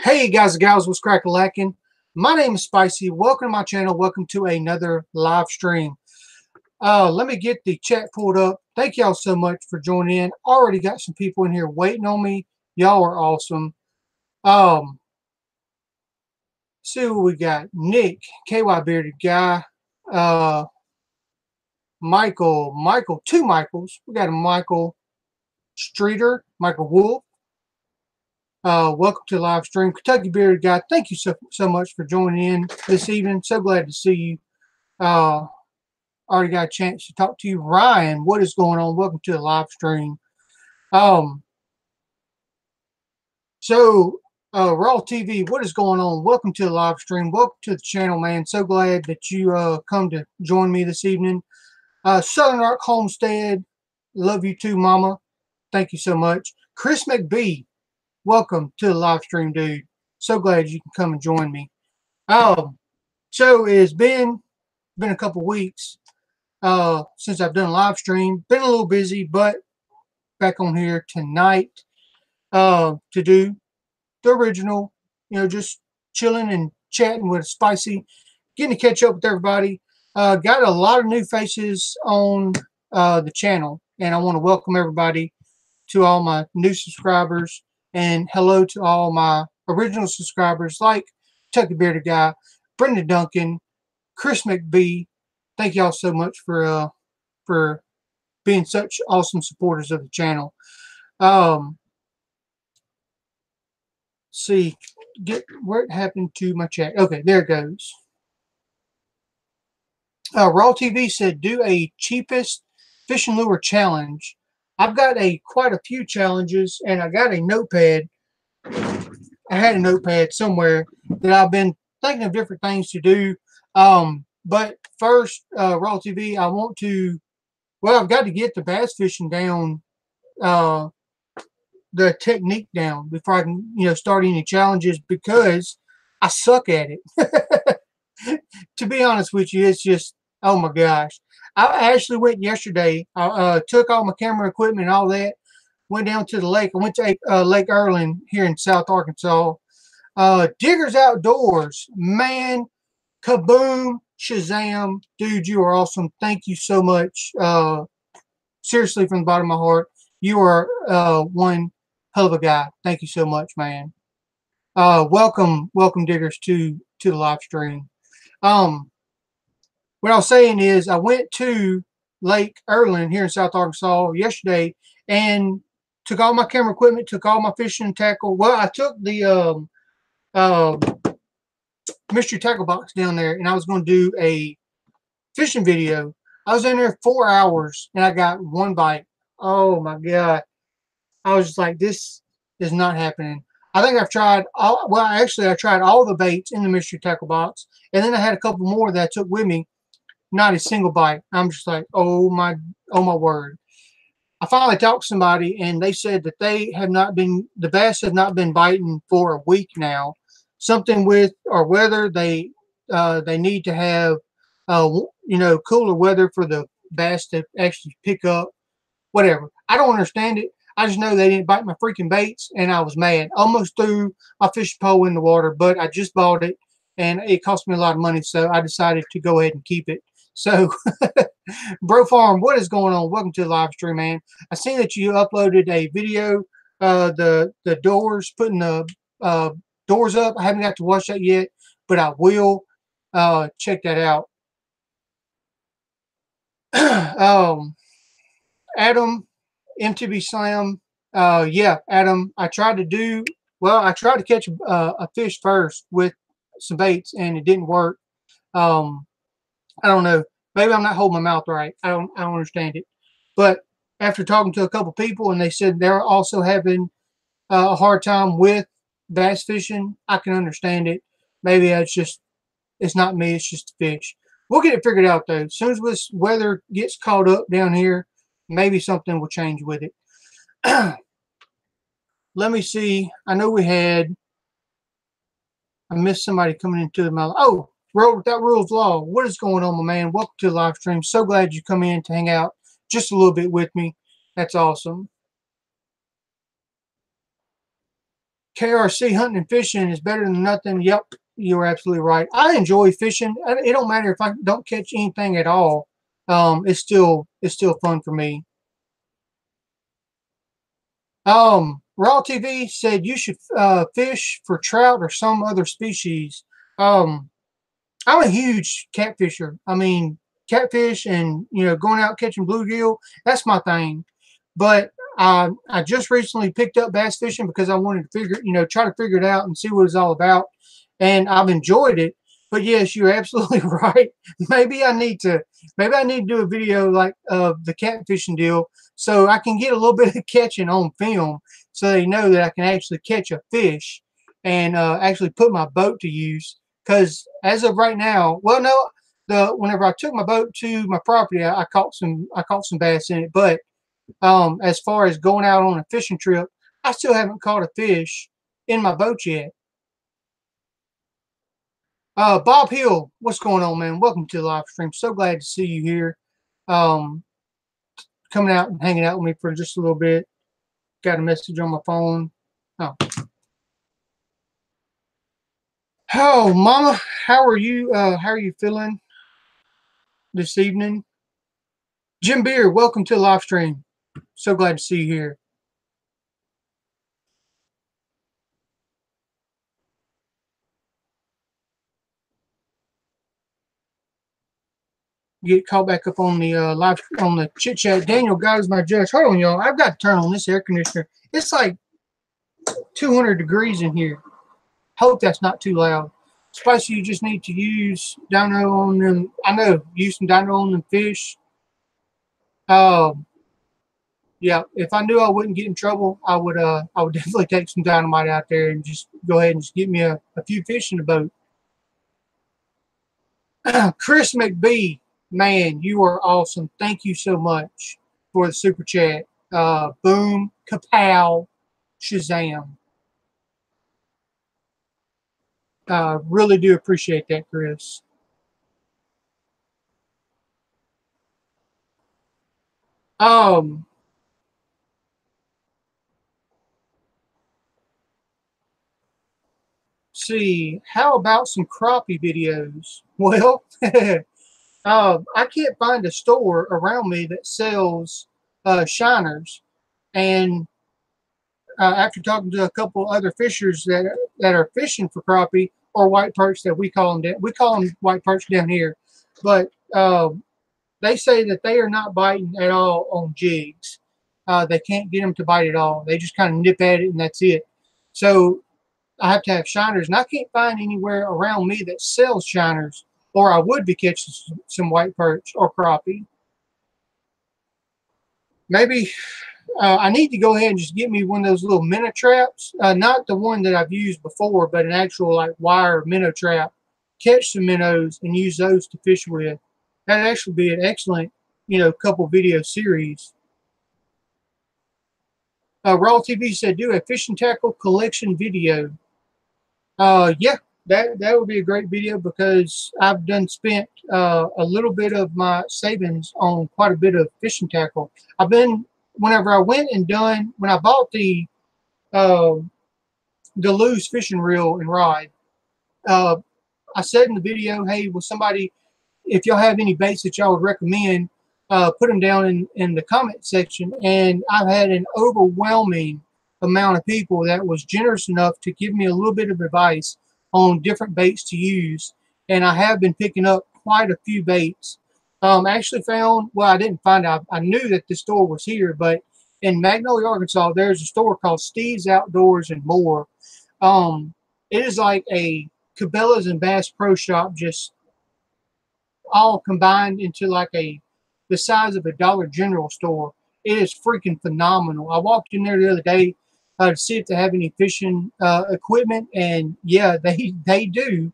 Hey guys and gals, what's crack-a-lackin'? My name is Spicy. Welcome to my channel. Welcome to another live stream. Let me get the chat pulled up. Thank y'all so much for joining in. Already got some people in here waiting on me. Y'all are awesome. See what we got. Nick, KY Bearded Guy, Michael, two Michaels. We got a Michael Streeter, Michael Wolf. Welcome to the live stream. Kentucky Bearded Guy, thank you so much for joining in this evening. So glad to see you. Already got a chance to talk to you. Ryan, what is going on? Welcome to the live stream. Raw TV, what is going on? Welcome to the live stream. Welcome to the channel, man. So glad that you come to join me this evening. Southern Ark Homestead, love you too, mama. Thank you so much. Chris McBee, welcome to the live stream, dude. So glad you can come and join me. So it's been a couple weeks since I've done a live stream. Been a little busy, but back on here tonight to do the original, just chilling and chatting with Spicy, getting to catch up with everybody. Got a lot of new faces on the channel, and I want to welcome everybody to all my new subscribers, and hello to all my original subscribers like Kentucky Bearded Guy, Brenda Duncan, Chris McBee. Thank y'all so much for being such awesome supporters of the channel. See, where it happened to my chat. Okay, there it goes. Raw TV said, do a cheapest fishing lure challenge. I've got quite a few challenges, and I got a notepad. I had a notepad somewhere that I've been thinking of different things to do. But first, Raw TV, I've got to get the bass fishing down, the technique down before I can, start any challenges, because I suck at it. To be honest with you, it's just, oh my gosh. I actually went yesterday. I took all my camera equipment and all that, went down to the lake. I went to Lake Erland here in South Arkansas. Diggers Outdoors, man, kaboom, shazam, dude, you are awesome. Thank you so much. Seriously, from the bottom of my heart, you are one hell of a guy. Thank you so much, man. Welcome, Diggers, to the live stream. What I was saying is, I went to Lake Erland here in South Arkansas yesterday and took all my camera equipment, took all my fishing tackle. Well, I took the mystery tackle box down there, and I was going to do a fishing video. I was in there 4 hours, and I got one bite. Oh my God. I was just like, this is not happening. I think I've tried I tried all the baits in the mystery tackle box, and then I had a couple more that I took with me. Not a single bite. I'm just like, oh my word. I finally talked to somebody, and they said that the bass have not been biting for a week now. Something with our weather. They need to have cooler weather for the bass to actually pick up. Whatever. I don't understand it. I just know they didn't bite my freaking baits, and I was mad. Almost threw my fishing pole in the water, but I just bought it, and it cost me a lot of money, so I decided to go ahead and keep it. So, Bro Farm, what is going on? Welcome to the live stream, man. I seen that you uploaded a video, the doors, putting the doors up. I haven't got to watch that yet, but I will check that out. Adam, MTB Slam, yeah, Adam, I tried to catch a fish first with some baits, and it didn't work. I don't know. Maybe I'm not holding my mouth right. I don't understand it. But after talking to a couple people, and they said they're also having a hard time with bass fishing, I can understand it. Maybe it's not me. It's just the fish. We'll get it figured out, though. As soon as this weather gets caught up down here, maybe something will change with it. Let me see. I know I missed somebody coming into the mouth. Oh, Road Without Rules Law. What is going on, my man? Welcome to the live stream. So glad you come in to hang out just a little bit with me. That's awesome. KRC, hunting and fishing is better than nothing. Yep, you're absolutely right. I enjoy fishing. It don't matter if I don't catch anything at all. It's still fun for me. Raw TV said you should fish for trout or some other species. Um, I'm a huge catfisher. I mean, catfish and going out catching bluegill. That's my thing. But I just recently picked up bass fishing because I wanted to try to figure it out and see what it's all about. And I've enjoyed it. But yes, you're absolutely right. Maybe I need to do a video like of the catfishing deal so I can get a little bit of catching on film so they know that I can actually catch a fish and actually put my boat to use. Because as of right now, well, no, whenever I took my boat to my property, I caught some bass in it. But as far as going out on a fishing trip, I still haven't caught a fish in my boat yet. Bob Hill, what's going on, man? Welcome to the live stream. So glad to see you here. Um, Coming out and hanging out with me for just a little bit. Got a message on my phone. Oh, oh, Mama, how are you? How are you feeling this evening? Jim Beer, welcome to the live stream. So glad to see you here. Get caught back up on the live on the chit chat. Daniel, God is my judge. Hold on, y'all. I've got to turn on this air conditioner. It's like 200 degrees in here. Hope that's not too loud. Spicy, you just need to use dino on them. I know, use some dino on them fish. Yeah, if I knew I wouldn't get in trouble, I would definitely take some dynamite out there and just go ahead and just get me a few fish in the boat. Chris McBee, man, you are awesome. Thank you so much for the super chat. Boom, kapow, shazam. Really do appreciate that, Chris. Um, see, how about some crappie videos? Well, I can't find a store around me that sells shiners, and after talking to a couple other fishers that are fishing for crappie or white perch that we call them white perch down here, but they say that they are not biting at all on jigs. They can't get them to bite at all. They just kind of nip at it and that's it. So I have to have shiners, and I can't find anywhere around me that sells shiners, or I would be catching some white perch or crappie. Maybe I need to go ahead and just get me one of those little minnow traps, not the one that I've used before, but an actual like wire minnow trap. Catch some minnows and use those to fish with. That'd actually be an excellent, couple video series. Raw TV said do a fishing tackle collection video. Yeah, that would be a great video because I've spent a little bit of my savings on quite a bit of fishing tackle. Whenever I went and when I bought uh, the loose fishing reel and rod, uh, I said in the video, hey, will somebody, if y'all have any baits that y'all would recommend, put them down in the comment section. And I've had an overwhelming amount of people that was generous enough to give me a little bit of advice on different baits to use. And I have been picking up quite a few baits. I actually found, well, I didn't find out. I knew that the store was here, but in Magnolia, Arkansas, there's a store called Steve's Outdoors and More. It is like a Cabela's and Bass Pro Shop, just all combined into like the size of a Dollar General store. It is freaking phenomenal. I walked in there the other day to see if they have any fishing equipment, and yeah, they do.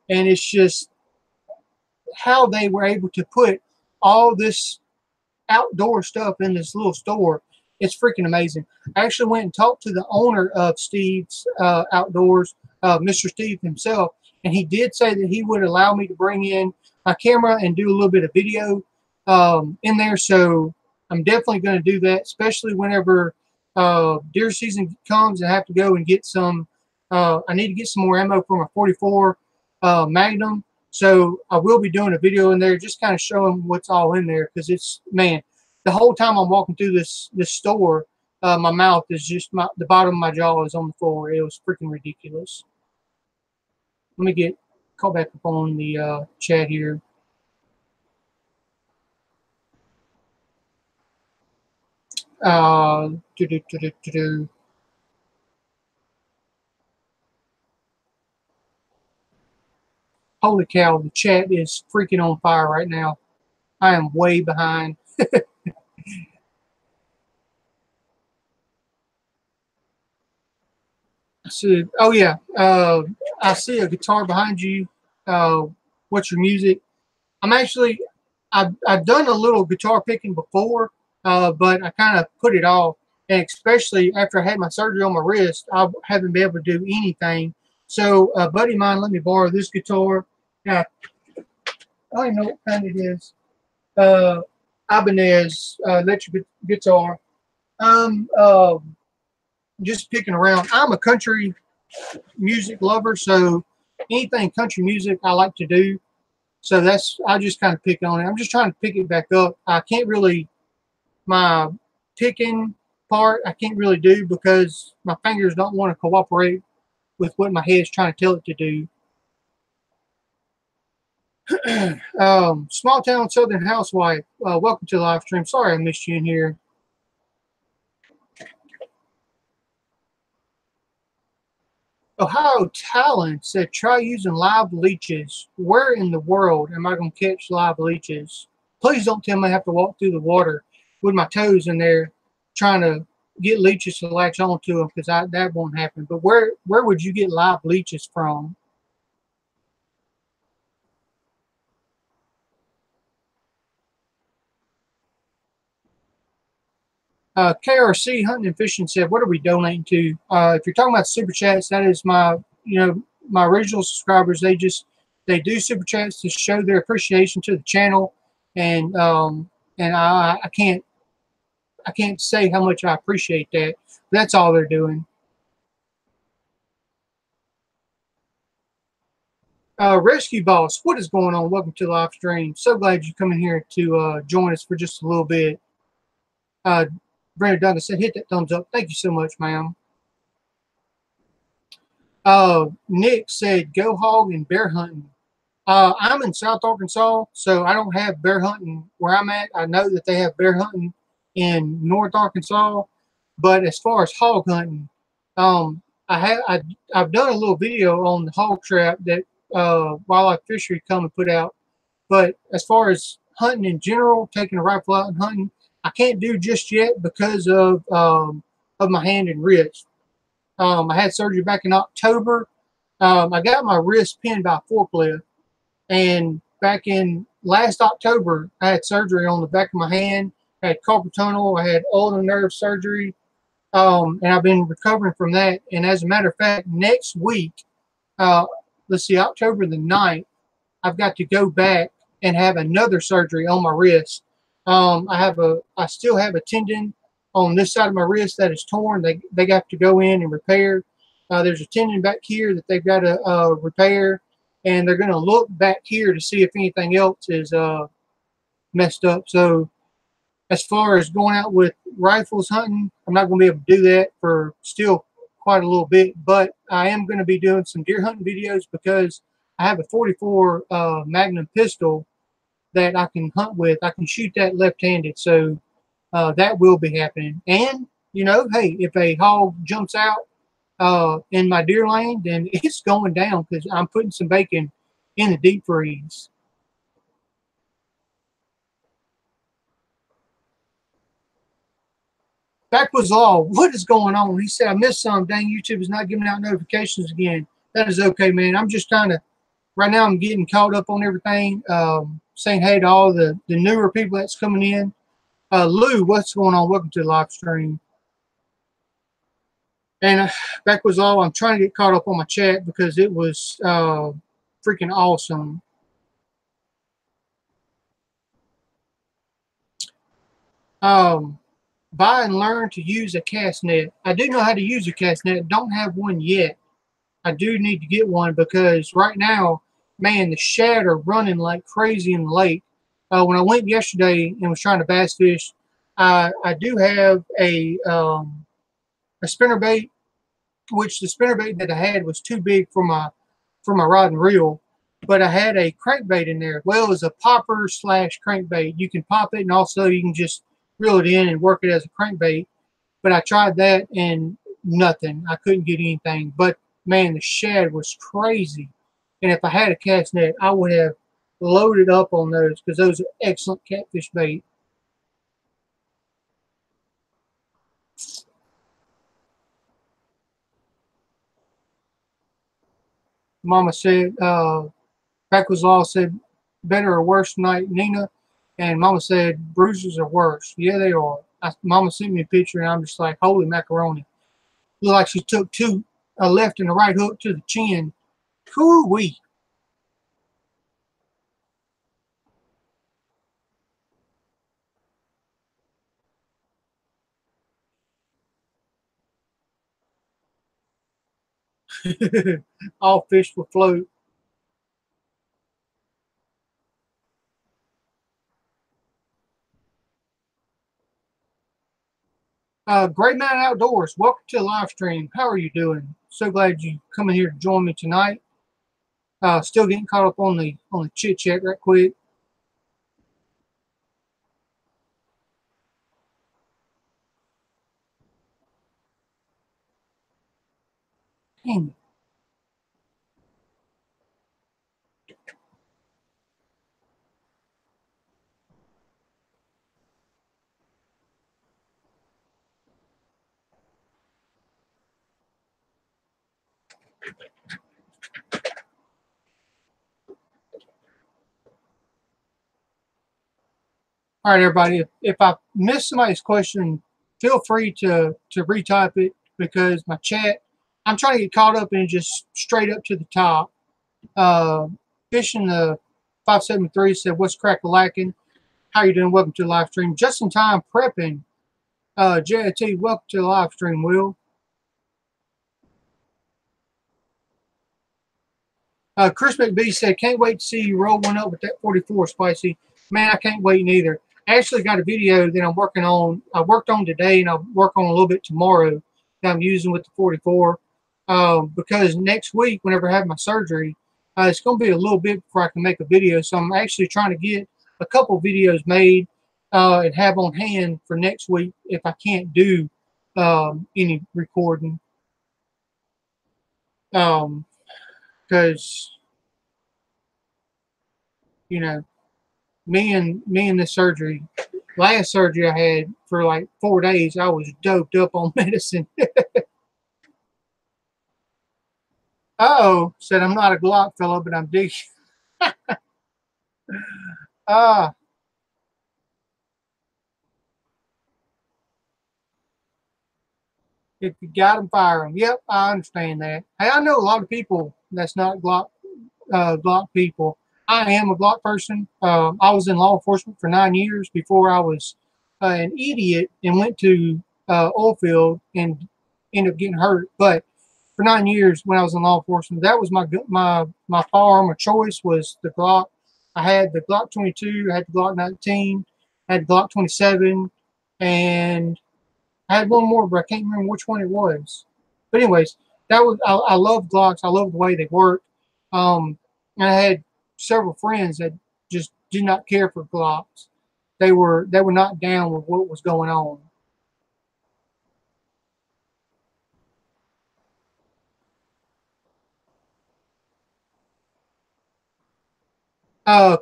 And it's just how they were able to put all this outdoor stuff in this little store. It's freaking amazing. I actually went and talked to the owner of Steve's Outdoors, Mr. Steve himself, and he did say that he would allow me to bring in my camera and do a little bit of video in there. So I'm definitely going to do that, especially whenever deer season comes and I have to go and get some I need to get some more ammo for my 44 Magnum. So I will be doing a video in there, just kind of showing what's all in there, because it's, man, the whole time I'm walking through this store, my mouth is just, the bottom of my jaw is on the floor. It was freaking ridiculous. Let me get call back up on the chat here. Uh, do, do, do, do, do, do. Holy cow, the chat is freaking on fire right now. I am way behind. So, oh yeah, I see a guitar behind you. What's your music? I'm actually, I've done a little guitar picking before, but I kind of put it off. And especially after I had my surgery on my wrist, I haven't been able to do anything. So a buddy of mine let me borrow this guitar. Now, I don't even know what kind it is. Uh, Ibanez electric guitar. I'm just picking around. I'm a country music lover, so anything country music I like to do. So that's, I just kind of pick on it. I'm just trying to pick it back up. I can't really, my picking part, I can't really do because my fingers don't want to cooperate with what my head's trying to tell it to do. Small town Southern housewife, welcome to the live stream. Sorry I missed you in here. Ohio Talent said, try using live leeches. Where in the world am I going to catch live leeches? Please don't tell me I have to walk through the water with my toes in there trying to get leeches to latch onto them, because that won't happen. But where would you get live leeches from? KRC Hunting and Fishing said, what are we donating to? If you're talking about super chats, that is my, my original subscribers. They do super chats to show their appreciation to the channel. And I can't say how much I appreciate that. That's all they're doing. Rescue Boss, what is going on? Welcome to the live stream. So glad you come in here to join us for just a little bit. Brenda Duncan said, hit that thumbs up. Thank you so much, ma'am. Nick said, go hog and bear hunting. I'm in South Arkansas, so I don't have bear hunting where I'm at. I know that they have bear hunting in North Arkansas, but as far as hog hunting, I've done a little video on the hog trap that Wildlife Fishery come and put out. But as far as hunting in general, taking a rifle out and hunting, I can't do just yet because of my hand and wrist. I had surgery back in October. I got my wrist pinned by a forklift. And back in last October, I had surgery on the back of my hand. I had carpal tunnel. I had ulnar nerve surgery. And I've been recovering from that. And as a matter of fact, next week, let's see, October the 9th, I've got to go back and have another surgery on my wrist. I still have a tendon on this side of my wrist that is torn. They got to go in and repair. There's a tendon back here that they've got to repair, and they're going to look back here to see if anything else is messed up. So as far as going out with rifles hunting, I'm not going to be able to do that for still quite a little bit, but I am going to be doing some deer hunting videos because I have a 44 Magnum pistol that I can hunt with. I can shoot that left-handed, so that will be happening. And, hey, if a hog jumps out in my deer lane, then it's going down because I'm putting some bacon in the deep freeze. Backwoods Law, what is going on? He said, I missed some. Dang, YouTube is not giving out notifications again. That is okay, man. I'm just trying to, right now I'm getting caught up on everything, saying hey to all the newer people that's coming in. Lou, what's going on? Welcome to the live stream. And Backwoods Law, I'm trying to get caught up on my chat because it was freaking awesome. Buy and learn to use a cast net. I do know how to use a cast net. Don't have one yet. I do need to get one because right now, man, the shad are running like crazy in the lake. When I went yesterday and was trying to bass fish, I do have a spinnerbait, which the spinnerbait that I had was too big for my rod and reel, but I had a crankbait in there. Well, it's a popper slash crankbait. You can pop it, and also you can just reel it in and work it as a crankbait. But I tried that and nothing. I couldn't get anything. But man, the shad was crazy. And if I had a cast net, I would have loaded up on those because those are excellent catfish bait. Mama said, Backwoods Law said, better or worse tonight, Nina. And Mama said, bruises are worse. Yeah, they are. Mama sent me a picture, and I'm just like, holy macaroni. Looked like she took a left and a right hook to the chin. Coo-wee. All fish will float. Great Man Outdoors, welcome to the live stream. How are you doing? So glad you come in here to join me tonight. Still getting caught up on the chit chat right quick. Dang. All right, everybody. If I missed somebody's question, feel free to retype it because my chat. I'm trying to get caught up and just straight up to the top. Uh, Fishing the 573 said, "What's crack-a-lacking? How you doing? Welcome to the live stream. Just in time prepping. JT, welcome to the live stream. Will." Chris McBee said, "Can't wait to see you roll one up with that 44, Spicy." Man, I can't wait neither. I actually got a video that I'm working on. I worked on today, and I'll work on a little bit tomorrow that I'm using with the 44. Because next week, whenever I have my surgery, it's going to be a little bit before I can make a video. So I'm actually trying to get a couple videos made and have on hand for next week if I can't do any recording. Because, you know, me and this surgery, last surgery I had for like 4 days, I was doped up on medicine. Oh, said I'm not a Glock fellow, but I'm digging. Ah, if you got them, fire them. Yep, I understand that. Hey, I know a lot of people that's not Glock people. I am a Glock person. I was in law enforcement for 9 years before I was an idiot and went to oil field and ended up getting hurt. But for 9 years when I was in law enforcement, that was my firearm of choice was the Glock. I had the Glock 22, I had the Glock 19, I had the Glock 27, and I had one more, but I can't remember which one it was. But anyways, that was I love Glocks. I love the way they work. And I had several friends that just did not care for Glocks. They were not down with what was going on. Uh,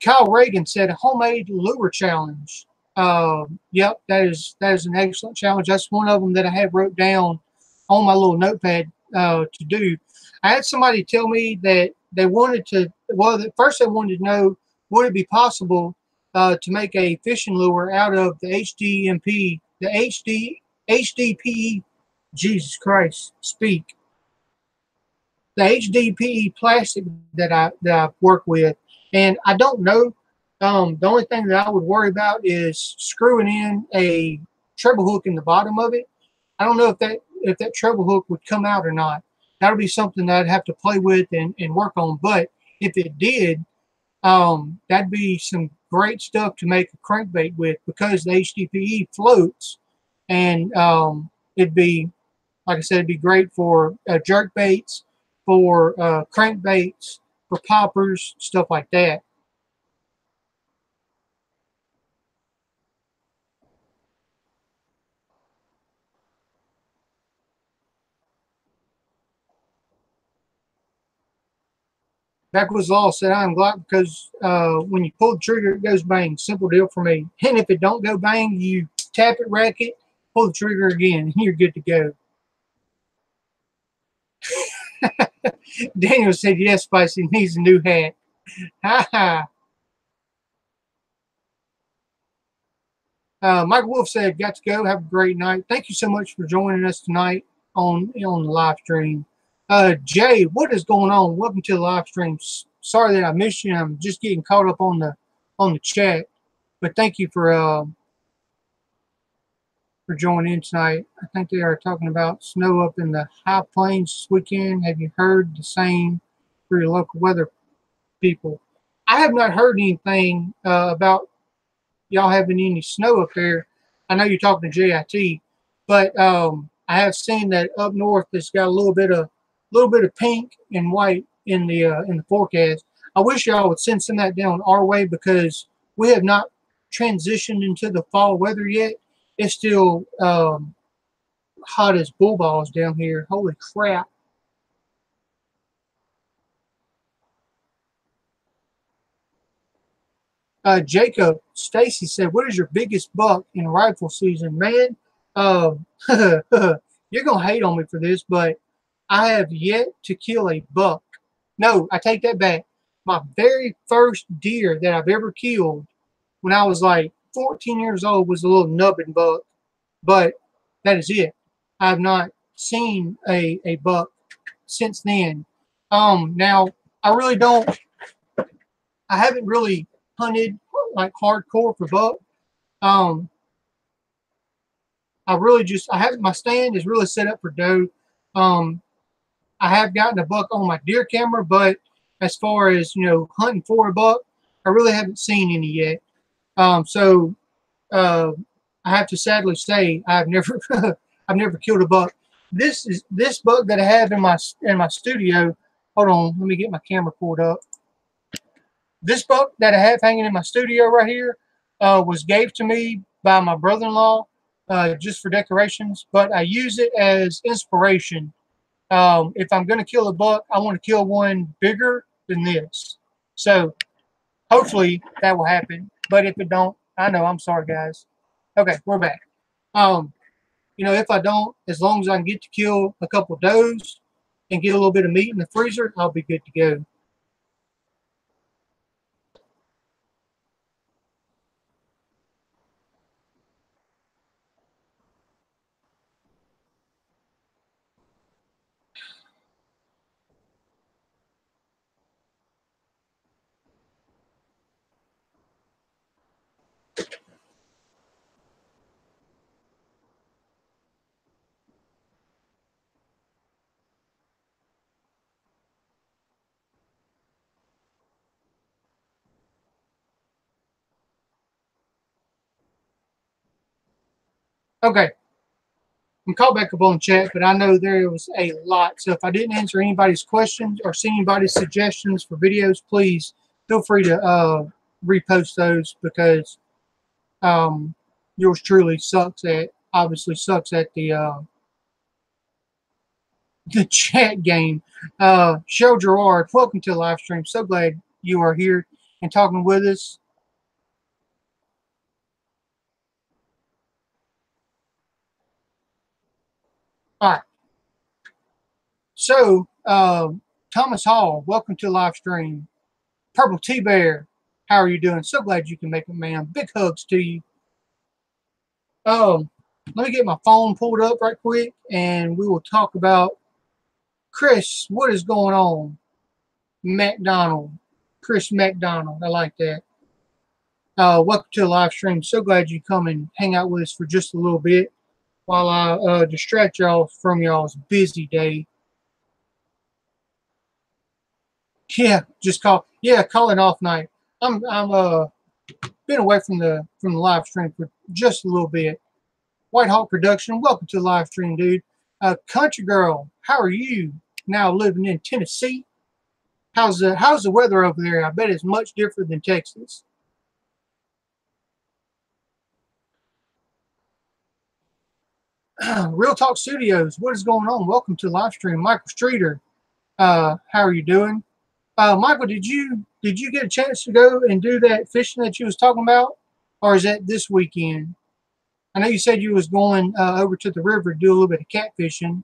Kyle Reagan said a homemade lure challenge. Yep, that is an excellent challenge. That's one of them that I have wrote down on my little notepad to do. I had somebody tell me that they wanted to. Well, at first they wanted to know would it be possible to make a fishing lure out of the HDMP, the HDPE. Jesus Christ, speak the HDPE plastic that I work with, and I don't know. The only thing that I would worry about is screwing in a treble hook in the bottom of it. I don't know if that treble hook would come out or not. that'll be something that I'd have to play with and work on. But if it did, that'd be some great stuff to make a crankbait with, because the HDPE floats, and it'd be, like I said, it'd be great for jerk baits, for crankbaits, for poppers, stuff like that. Backwoods Law said, "I am glad because when you pull the trigger, it goes bang. Simple deal for me. And if it don't go bang, you tap it, rack it, pull the trigger again, and you're good to go." Daniel said, "Yes, Spicy needs a new hat." Ha ha. Mike Wolf said, "Got to go. Have a great night. Thank you so much for joining us tonight on the live stream." Jay, what is going on? Welcome to the live stream. Sorry that I missed you. I'm just getting caught up on the chat, but thank you for joining in tonight. I think they are talking about snow up in the high plains this weekend. Have you heard the same for your local weather people? I have not heard anything about y'all having any snow up there. I know you're talking to JIT, but I have seen that up north it's got a little bit of pink and white in the forecast. I wish y'all would send some of that down our way, because we have not transitioned into the fall weather yet. It's still hot as bull balls down here. Holy crap. Jacob Stacy said, "What is your biggest buck in rifle season?" Man, you're going to hate on me for this, but I have yet to kill a buck. No, I take that back. My very first deer that I've ever killed when I was like 14 years old was a little nubbin buck, but that is it. I have not seen a buck since then. Now, I really don't, I haven't really hunted like hardcore for buck. Um, I have my stand is really set up for doe. Um, I have gotten a buck on my deer camera, but as far as hunting for a buck, I really haven't seen any yet. So uh, I have to sadly say I've never I've never killed a buck. This buck that I have in my studio. Hold on, let me get my camera pulled up. This buck that I have hanging in my studio right here was gave to me by my brother-in-law just for decorations, but I use it as inspiration. If I'm going to kill a buck, I want to kill one bigger than this. So hopefully that will happen. But if it don't, I know. I'm sorry, guys. Okay, we're back. Um, if I don't, as long as I can get to kill a couple of does and get a little bit of meat in the freezer, I'll be good to go. Okay, I'm caught back up on chat, but I know there was a lot. So if I didn't answer anybody's questions or see anybody's suggestions for videos, please feel free to repost those, because yours truly sucks at the chat game. Cheryl Gerard, welcome to the live stream. So glad you are here and talking with us. All right. So, Thomas Hall, welcome to the live stream. Purple T Bear, how are you doing? So glad you can make it, man. Big hugs to you. Um, Let me get my phone pulled up right quick, and we will talk about Chris. What is going on? McDonald, Chris McDonald. I like that. Welcome to the live stream. So glad you come and hang out with us for just a little bit while I distract y'all from y'all's busy day. Yeah, just calling off night. I'm been away from the live stream for just a little bit. White Hawk Production, welcome to the live stream, dude. Country Girl, how are you? Now living in Tennessee. How's the weather over there? I bet it's much different than Texas. Real Talk Studios, what is going on? Welcome to the live stream. Michael Streeter, how are you doing? Michael, did you get a chance to go and do that fishing that you was talking about, or is that this weekend? I know you said you was going over to the river to do a little bit of catfishing.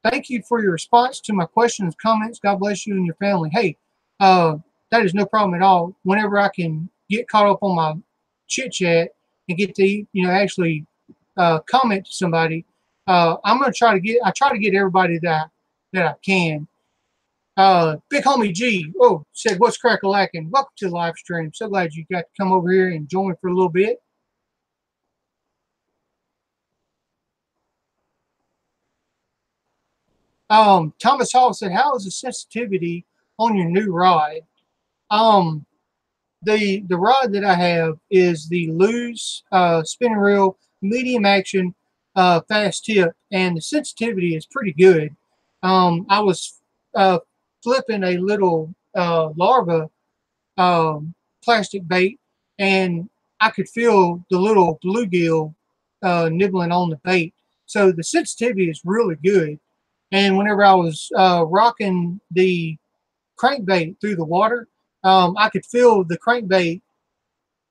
Thank you for your response to my questions, comments. God bless you and your family. Hey, uh, that is no problem at all. Whenever I can get caught up on my chit chat and get to actually comment to somebody, I'm gonna try to get. I try to get everybody that I can. Big homie G, said what's crack a lacking. Welcome to the live stream. So glad you got to come over here and join for a little bit. Thomas Hall said, how is the sensitivity on your new rod? Um, the rod that I have is the Lew's spinning reel medium action fast tip, and the sensitivity is pretty good. I was flipping a little larva plastic bait, and I could feel the little bluegill nibbling on the bait. So the sensitivity is really good. And whenever I was rocking the crankbait through the water, I could feel the crankbait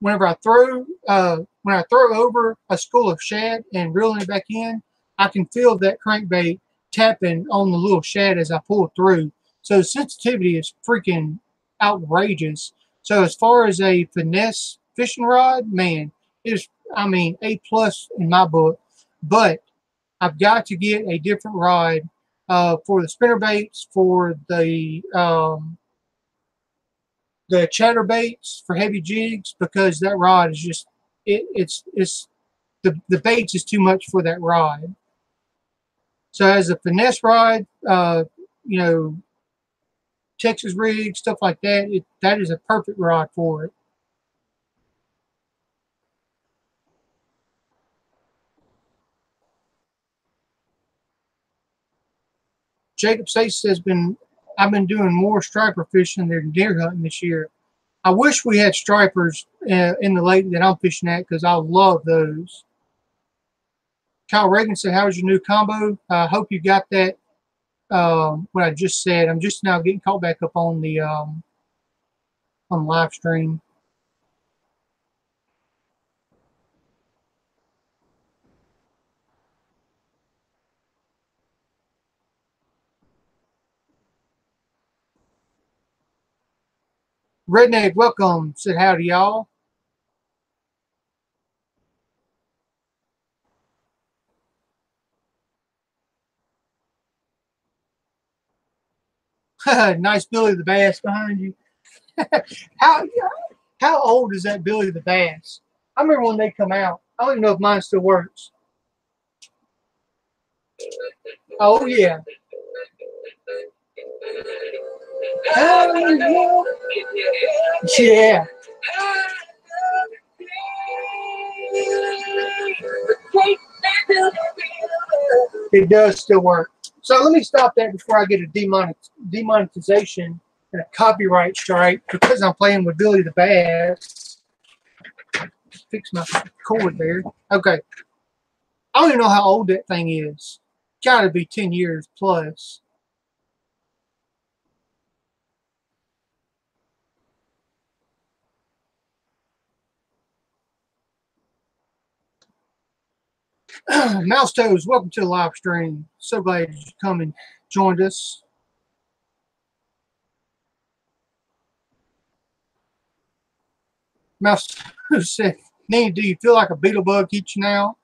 whenever when I throw over a school of shad and reeling it back in, I can feel that crankbait tapping on the little shad as I pull through. So sensitivity is freaking outrageous. So as far as a finesse fishing rod, man, it's I mean A+ in my book. But I've got to get a different rod for the spinner baits, for the chatter baits for heavy jigs, because that rod is just it's the baits is too much for that rod. So as a finesse rod, you know, Texas rig stuff like that, that is a perfect rod for it. Jacob Stacy has been I've been doing more striper fishing than deer hunting this year. I wish we had stripers in the lake that I'm fishing at, because I love those. Kyle Reagan said, "How's your new combo? I hope you got that what I just said." I'm just now getting caught back up on the live stream. Redneck, welcome. Said howdy, y'all. Nice Billy the Bass behind you. how how old is that Billy the Bass? I remember when they come out. I don't even know if mine still works. Oh yeah. Yeah. It does still work. So let me stop that before I get a demonetization and a copyright strike because I'm playing with Billy the Bass. Fix my cord there. Okay. I don't even know how old that thing is. Gotta be 10 years plus. Mouse Toes, welcome to the live stream. So glad you come and joined us. Mouse Toes said, Nene, do you feel like a beetle bug eats you now?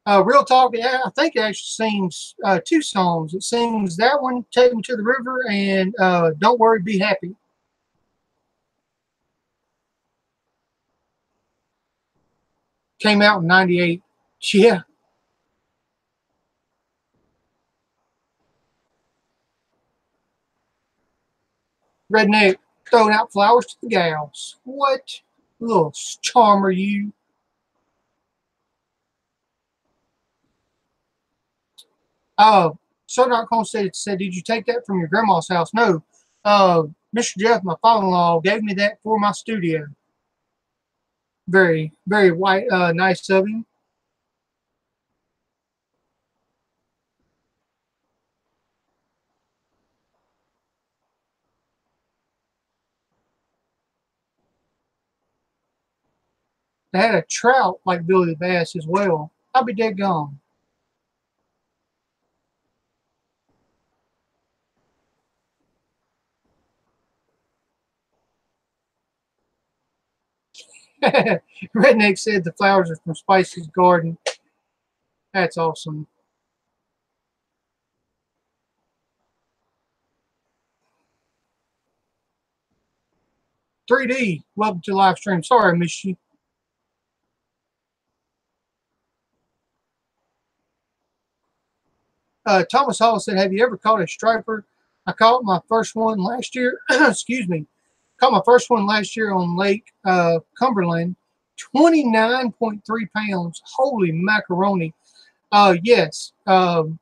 Real Talk, yeah, I think it actually sings two songs. It sings that one, Take Me to the River, and Don't Worry, Be Happy. Came out in '98. Yeah, Redneck throwing out flowers to the gals. What little charmer you. Uh, Southern Homestead said, "Did you take that from your grandma's house?" No. Mr. Jeff, my father-in-law, gave me that for my studio. Very, very white, nice of him. They had a trout like Billy the Bass as well. I'll be dead gone. Redneck said the flowers are from Spicy's garden. That's awesome. 3D, welcome to live stream. Sorry, I missed you. Thomas Hall said, "Have you ever caught a striper?" I caught my first one last year. Excuse me. Caught my first one last year on Lake Cumberland. 29.3 pounds. Holy macaroni. Yes. The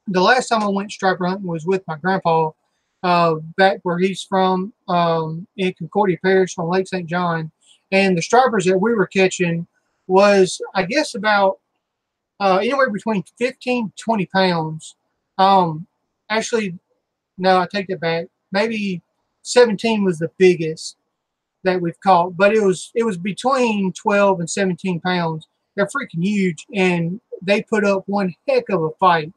last time I went striper hunting was with my grandpa back where he's from in Concordia Parish on Lake St. John. And the stripers that we were catching was, I guess, about anywhere between 15 to 20 pounds. Um, Actually, no, I take that back. Maybe 17 was the biggest that we've caught, but it was between 12 and 17 pounds. They're freaking huge, and they put up one heck of a fight.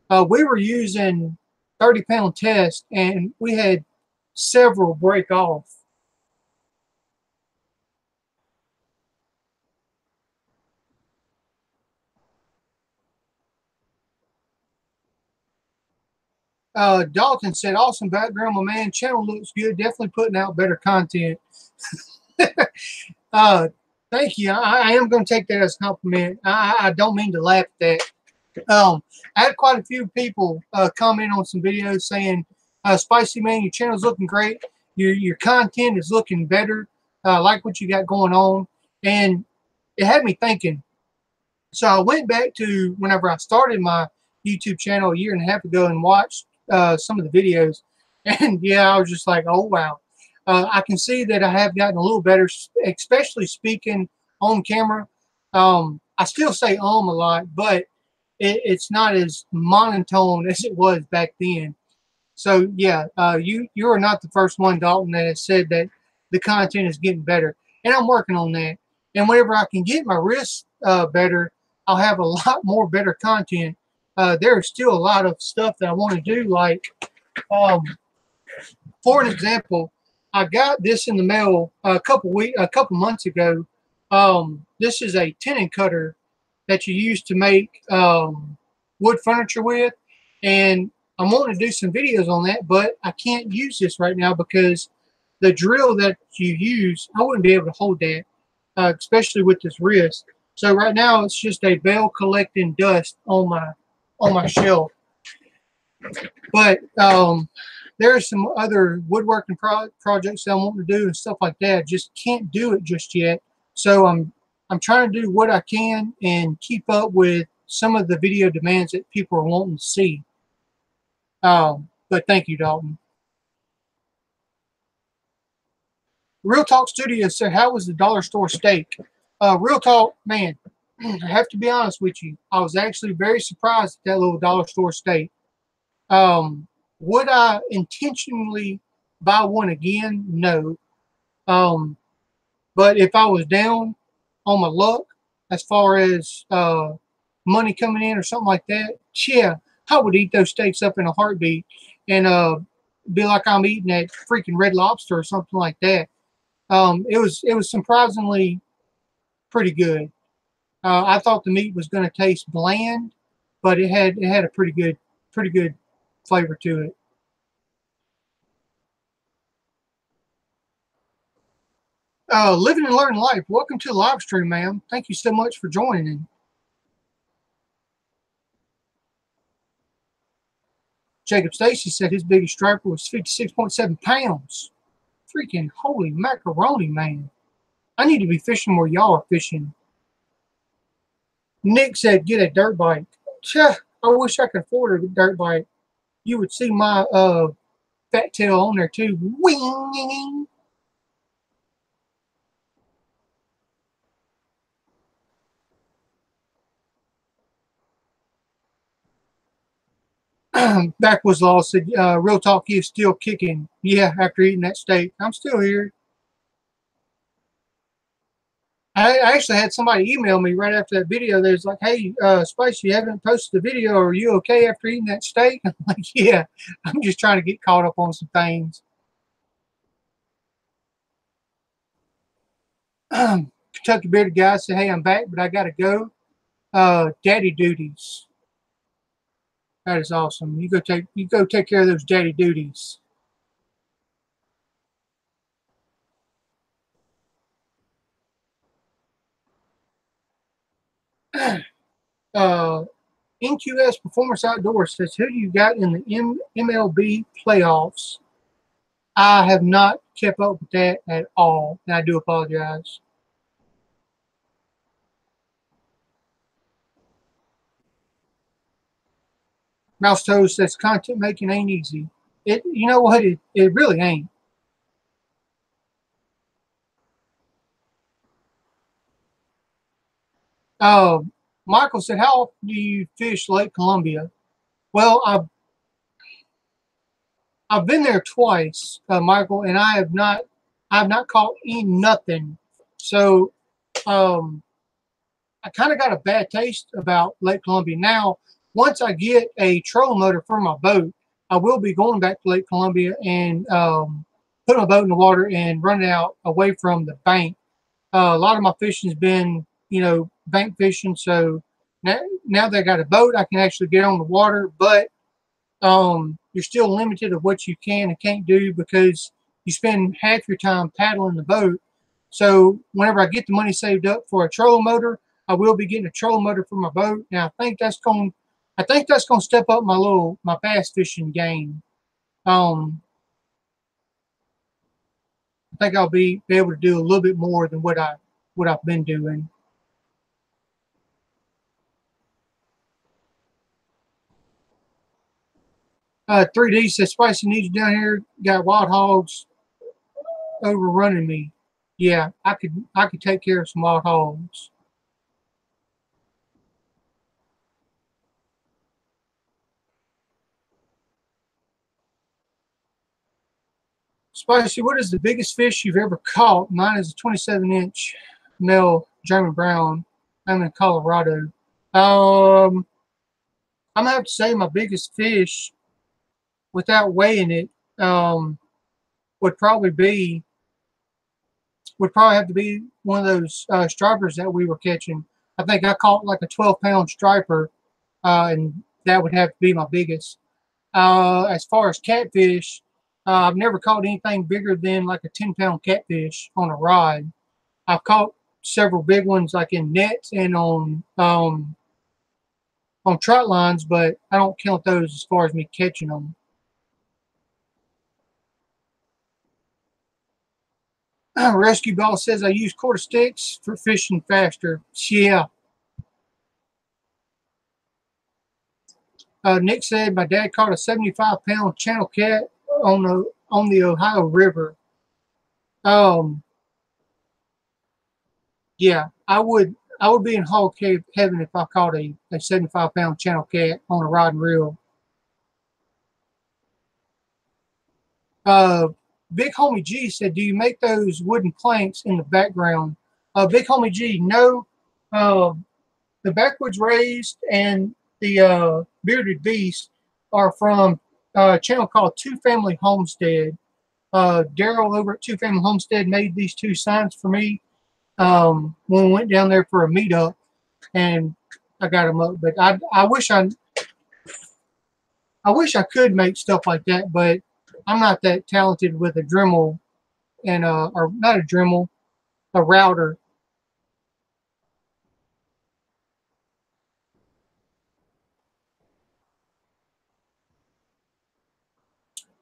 We were using 30-pound test, and we had several break off. Dalton said, "Awesome background, my man. Channel looks good. Definitely putting out better content." uh, Thank you. I am going to take that as a compliment. I don't mean to laugh at that. I had quite a few people comment on some videos saying, "Spicy Man, your channel's looking great. Your content is looking better. I like what you got going on," and it had me thinking. So I went back to whenever I started my YouTube channel a year and a half ago and watched some of the videos, and yeah, I was just like, "Oh wow." I can see that I have gotten a little better, especially speaking on camera. I still say a lot, but it's not as monotone as it was back then. So yeah, you are not the first one, Dalton, that has said that the content is getting better, and I'm working on that. And whenever I can get my wrists better, I'll have a lot more better content. There is still a lot of stuff that I want to do. Like, um, for an example, I got this in the mail a couple months ago. This is a tenon cutter that you use to make wood furniture with, and I'm wanting to do some videos on that, but I can't use this right now because the drill that you use, I wouldn't be able to hold that, especially with this wrist. So right now it's just a bell collecting dust on my shelf. But there are some other woodworking projects that I want to do and stuff like that. I just can't do it just yet. So I'm trying to do what I can and keep up with some of the video demands that people are wanting to see. But thank you, Dalton. Real Talk Studio said, "How was the dollar store steak?" Real Talk, man, I have to be honest with you. I was actually very surprised at that little dollar store steak. Um, would I intentionally buy one again? No. Um, but if I was down on my luck as far as money coming in or something like that, yeah, I would eat those steaks up in a heartbeat and be like I'm eating that freaking Red Lobster or something like that. It was surprisingly pretty good. I thought the meat was going to taste bland, but it had a pretty good flavor to it. Living and learning life. Welcome to the live stream, ma'am. Thank you so much for joining. Jacob Stacy said his biggest striper was 56.7 pounds. Freaking holy macaroni, man. I need to be fishing where y'all are fishing. Nick said, get a dirt bike. I wish I could afford a dirt bike. You would see my fat tail on there too. Wing. Backwoods Law said, real talk, he is still kicking. Yeah, after eating that steak. I'm still here. I actually had somebody email me right after that video. There's like, hey, Spice, you haven't posted the video. Are you okay after eating that steak? I'm like, yeah, I'm just trying to get caught up on some things. Kentucky Bearded Guy said, hey, I'm back, but I got to go. Daddy duties. That is awesome. You go take care of those daddy duties. NQS Performance Outdoors says, who do you got in the MLB playoffs? I have not kept up with that at all, and I do apologize. Mouse Toes says, content making ain't easy. You know what? It really ain't. Uh, Michael said, how often do you fish Lake Columbia? Well, I've been there twice, Michael, and I have not caught nothing. So I kind of got a bad taste about Lake Columbia. Now, once I get a trolling motor for my boat, I will be going back to Lake Columbia and put my boat in the water and run it out away from the bank. A lot of my fishing's been, bank fishing. So now that I got a boat, I can actually get on the water, but you're still limited of what you can and can't do because you spend half your time paddling the boat. So whenever I get the money saved up for a trolling motor, I will be getting a trolling motor for my boat. And I think that's going to step up my bass fishing game. I think I'll be able to do a little bit more than what I've been doing. 3D says Spicy needs you down here. Got wild hogs overrunning me. Yeah, I could take care of some wild hogs. Spicy, what is the biggest fish you've ever caught? Mine is a 27-inch male German brown. I'm in Colorado. I'm gonna have to say my biggest fish, without weighing it, um, would probably be would probably have to be one of those stripers that we were catching. I think I caught like a 12-pound striper, and that would have to be my biggest. As far as catfish, I've never caught anything bigger than like a 10-pound catfish on a rod. I've caught several big ones like in nets and on trot lines, but I don't count those as far as me catching them. Rescue Ball says I use quarter sticks for fishing faster. Yeah. Nick said my dad caught a 75-pound channel cat on the Ohio River. Um, yeah, I would be in hog cave heaven if I caught a 75-pound channel cat on a rod and reel. Uh, Big Homie G said, "Do you make those wooden planks in the background?" Big Homie G, no. Uh, the Backwoods Raised and the Bearded Beast are from a channel called Two Family Homestead. Daryl over at Two Family Homestead made these two signs for me when we went down there for a meetup. and I got them up. But I wish I could make stuff like that, but I'm not that talented with a Dremel and or not a Dremel, a router.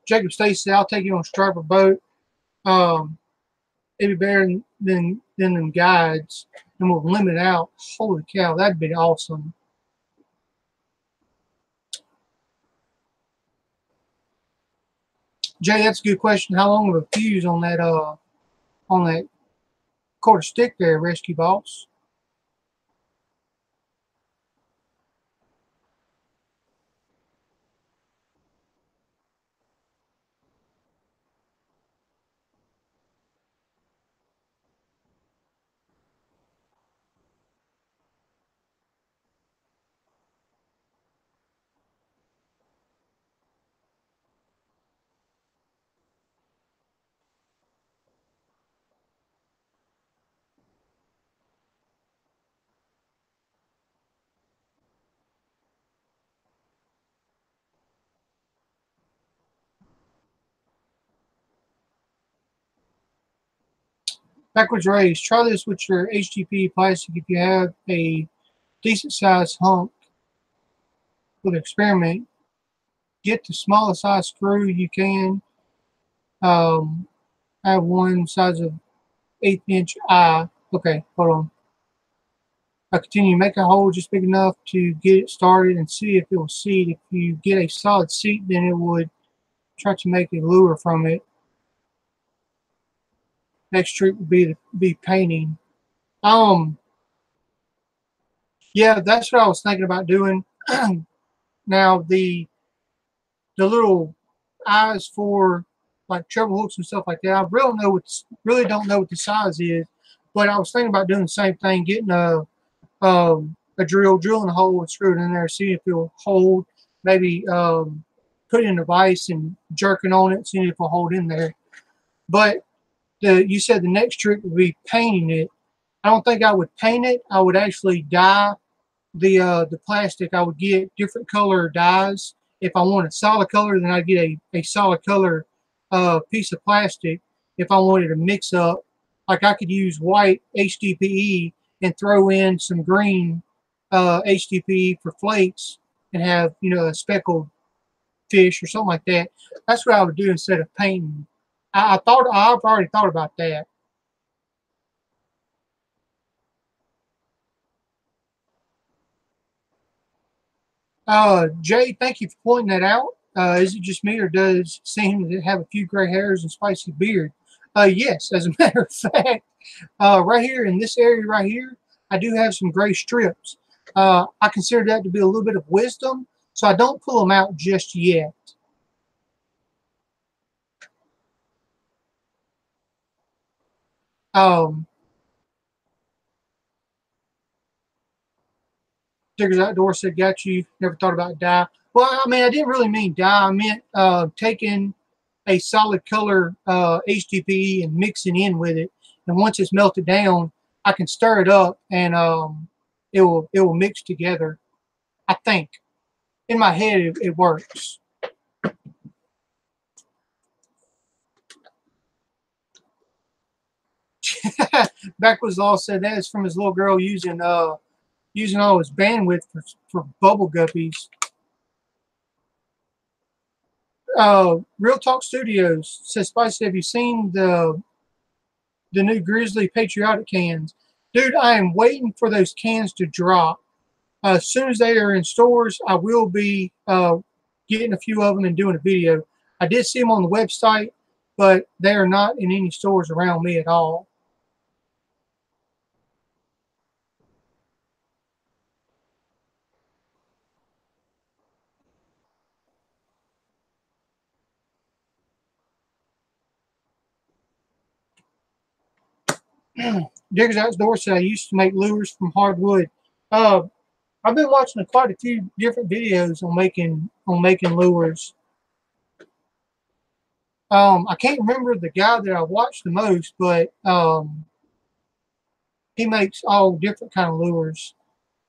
Jacob Stacy, I'll take you on a striper boat. Um, it'd be better than them guides, and we'll limit out. Holy cow, that'd be awesome. Jay, that's a good question. How long of a fuse on that quarter stick there, Rescue Boss? Backwards raise. Try this with your HDPE plastic if you have a decent sized hunk with an experiment. Get the smallest size screw you can. Um, I have one size of 1/8 inch eye. Okay, hold on. I continue. Make a hole just big enough to get it started and see if it will seat. If you get a solid seat, then it would try to make a lure from it. Next trick would be painting. Um, yeah, that's what I was thinking about doing. Now the little eyes for like treble hooks and stuff like that. I really don't know what the size is, but I was thinking about doing the same thing, getting a drill, drilling a hole and screwing it in there, seeing if it'll hold. Maybe put it in a vise and jerking on it, seeing if it'll hold in there. But you said the next trick would be painting it. I don't think I would paint it. I would actually dye the plastic. I would get different color dyes. If I want a solid color, then I'd get a solid color piece of plastic. If I wanted to mix up, like I could use white HDPE and throw in some green HDPE for flakes and have, a speckled fish or something like that. That's what I would do instead of painting. I've already thought about that. Jay, thank you for pointing that out. Is it just me, or does it seem to have a few gray hairs and spicy beard? Yes, as a matter of fact, right here in this area right here, I do have some gray strips. I consider that to be a little bit of wisdom, so I don't pull them out just yet. Um, Diggers Outdoor said, got you. Never thought about dye. Well, I mean, I didn't really mean dye. I meant taking a solid color HDPE and mixing in with it. And once it's melted down, I can stir it up and it will mix together. I think in my head it works. Backwoods Law said that is from his little girl using all his bandwidth for bubble guppies. Real Talk Studios says, Spicy, have you seen the new Grizzly Patriotic cans? Dude, I am waiting for those cans to drop. As soon as they are in stores, I will be getting a few of them and doing a video. I did see them on the website, but they are not in any stores around me at all. Diggers Outdoors said I used to make lures from hardwood. Uh, I've been watching quite a few different videos on making lures. I can't remember the guy that I watched the most, but he makes all different kind of lures.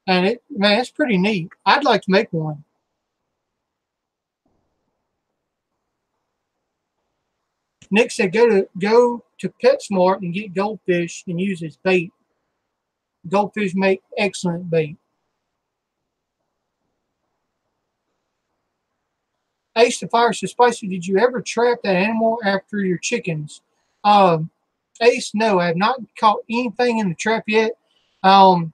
And man, it's pretty neat. I'd like to make one. Nick said go to PetSmart and get goldfish and use as bait. Goldfish make excellent bait. Ace the Fire says, Spicy, did you ever trap that animal after your chickens? Um, Ace, no, I have not caught anything in the trap yet. I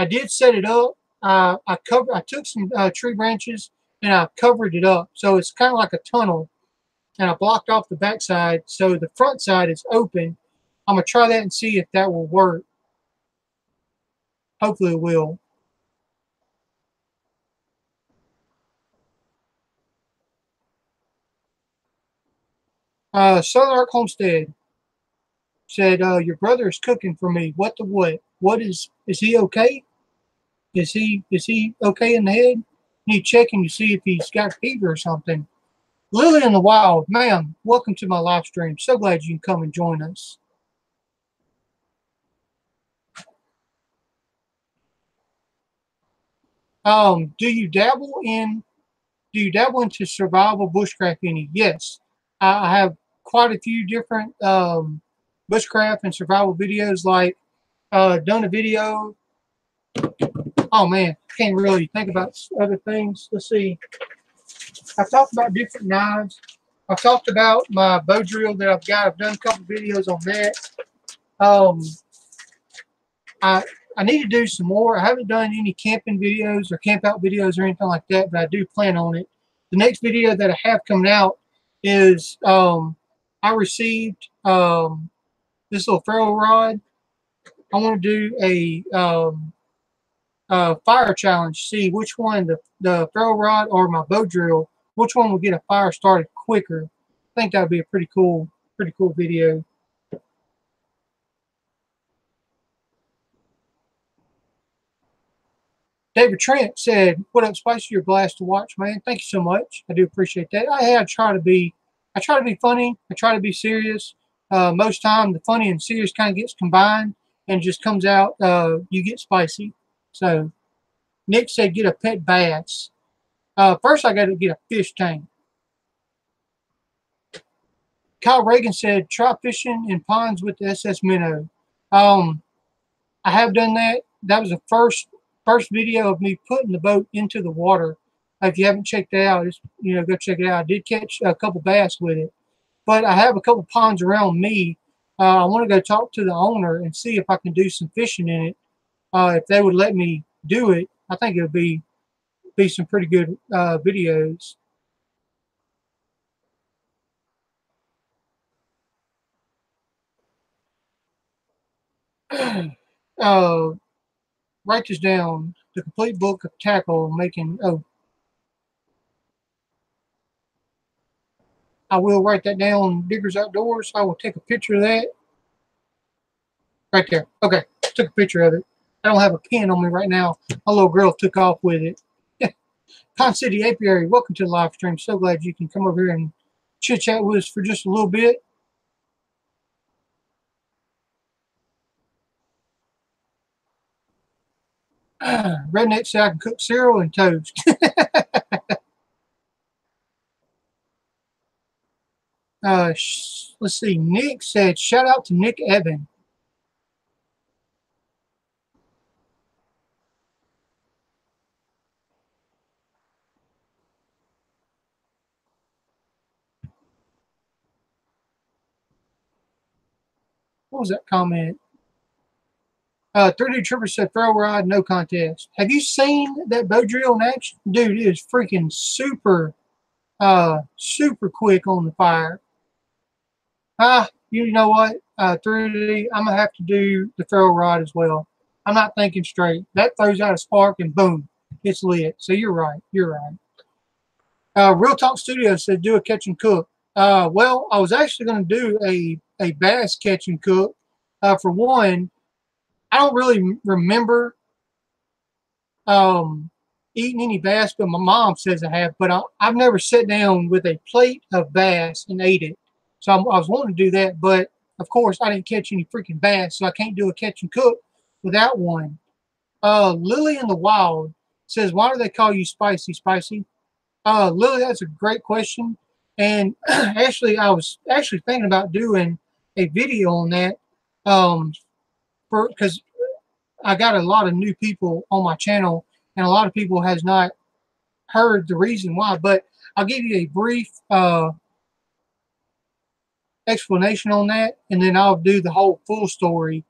did set it up. I took some tree branches and I covered it up, so it's kind of like a tunnel, and I blocked off the backside, so the front side is open. I'm gonna try that and see if that will work. Hopefully, it will. Southern Ark Homestead said, "Your brother is cooking for me. What the what? What is he okay? Is he okay in the head? Need checking to see if he's got fever or something." Lily in the Wild, ma'am, welcome to my live stream. So glad you can come and join us. Do you dabble in into survival bushcraft any? Yes. I have quite a few different bushcraft and survival videos, like done a video. Oh man, can't really think about other things. Let's see. I talked about different knives. I talked about my bow drill that I've got. I've done a couple videos on that. Um, I I need to do some more. I haven't done any camping videos or camp out videos or anything like that, but I do plan on it. The next video that I have coming out is I received this little ferro rod. I want to do a fire challenge. See which one, the ferro rod or my bow drill, which one will get a fire started quicker. I think that would be a pretty cool video. David Trent said, "What up, Spicy? You're a blast to watch, man. Thank you so much. I do appreciate that. I try to be funny. I try to be serious. Most time, the funny and serious kind of gets combined and just comes out. You get spicy. So Nick said, get a pet bass. First, I got to get a fish tank. Kyle Reagan said, try fishing in ponds with the SS Minnow. Um, I have done that. That was the first video of me putting the boat into the water. If you haven't checked it out, just go check it out. I did catch a couple bass with it, but I have a couple ponds around me. I want to go talk to the owner and see if I can do some fishing in it. If they would let me do it, I think it would be some pretty good videos. uh, Write this down. The complete book of tackle making. Oh, I will write that down. Diggers Outdoors. I will take a picture of that right there. Okay, took a picture of it. I don't have a pen on me right now. My little girl took off with it. Pine City Apiary, welcome to the live stream. So glad you can come over here and chit chat with us for just a little bit. Redneck said I can cook cereal and toast. Let's see. Nick said, shout out to Nick Evan. What was that comment? 3D Trooper said, ferro rod, no contest. Have you seen that bow drill in action? Dude, it is freaking super quick on the fire. You know what? 3D, I'm going to have to do the ferro rod as well. I'm not thinking straight. That throws out a spark and boom, it's lit. So you're right. You're right. Real Talk Studio said, do a catch and cook. Well, I was actually going to do a bass catch and cook. For one, I don't really remember eating any bass, but my mom says I have. But I've never sat down with a plate of bass and ate it. So I was wanting to do that, but of course I didn't catch any freaking bass, so I can't do a catch and cook without one. Lily in the Wild says, why do they call you Spicy Spicy? Lily, that's a great question. And actually, I was actually thinking about doing a video on that, um, because I got a lot of new people on my channel, and a lot of people has not heard the reason why. But I'll give you a brief explanation on that, and then I'll do the whole full story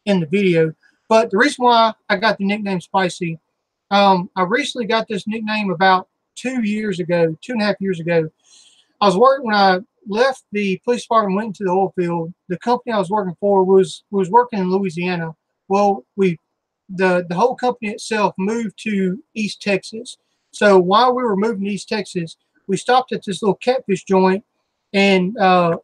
in the video. But the reason why I got the nickname Spicy, I recently got this nickname about 2 years ago, 2.5 years ago. I was working when I left the police department, went into the oil field. The company I was working for was working in Louisiana. Well, the whole company itself moved to East Texas. So while we were moving to East Texas, we stopped at this little catfish joint and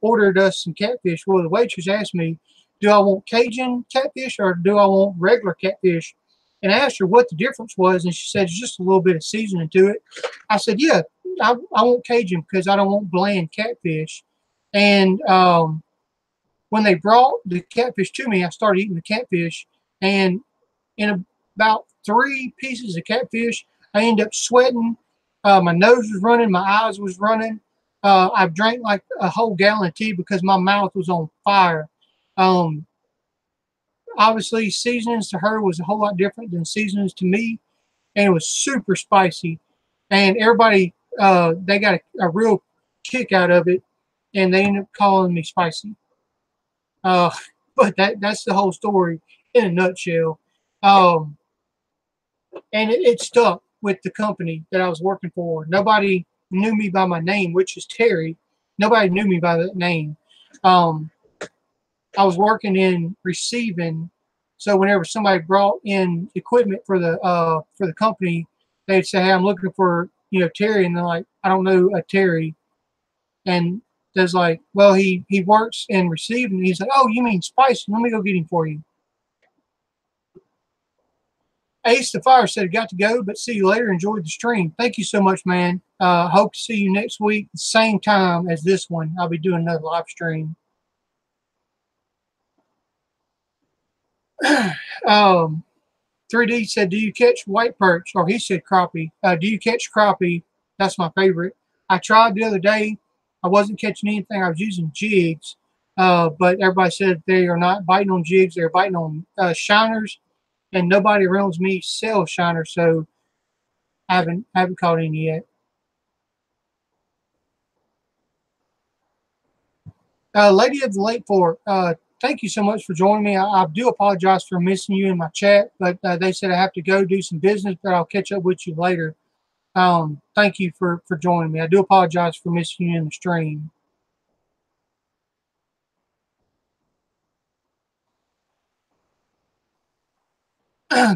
ordered us some catfish. Well, the waitress asked me, do I want Cajun catfish or do I want regular catfish? And I asked her what the difference was, and she said, just a little bit of seasoning to it. I said, yeah, I want Cajun because I don't want bland catfish. And when they brought the catfish to me, I started eating the catfish. And in about 3 pieces of catfish, I ended up sweating. My nose was running. My eyes was running. I drank like a whole gallon of tea because my mouth was on fire. Um, Obviously, seasonings to her was a whole lot different than seasonings to me, and it was super spicy. And everybody, they got a real kick out of it, and they ended up calling me Spicy. Uh, but that's the whole story in a nutshell. Um, and it stuck with the company that I was working for. Nobody knew me by my name, which is Terry. Nobody knew me by that name. Um, I was working in receiving, so whenever somebody brought in equipment for the company, they'd say, "Hey, I'm looking for Terry," and they're like, "I don't know a Terry," and there's like, "Well, he works in receiving." He's like, "Oh, you mean Spicy? Let me go get him for you." Ace the Fire said, "Got to go, but see you later. Enjoyed the stream. Thank you so much, man. Hope to see you next week, the same time as this one. I'll be doing another live stream." um, 3D said, "Do you catch white perch?" Or he said crappie. Do you catch crappie? That's my favorite. I tried the other day. I wasn't catching anything. I was using jigs, but everybody said they are not biting on jigs. They're biting on shiners, and nobody around me sells shiners, so I haven't caught any yet. Lady of the Lake Fork, thank you so much for joining me. I do apologize for missing you in my chat, but they said I have to go do some business, but I'll catch up with you later. Thank you for joining me. I do apologize for missing you in the stream.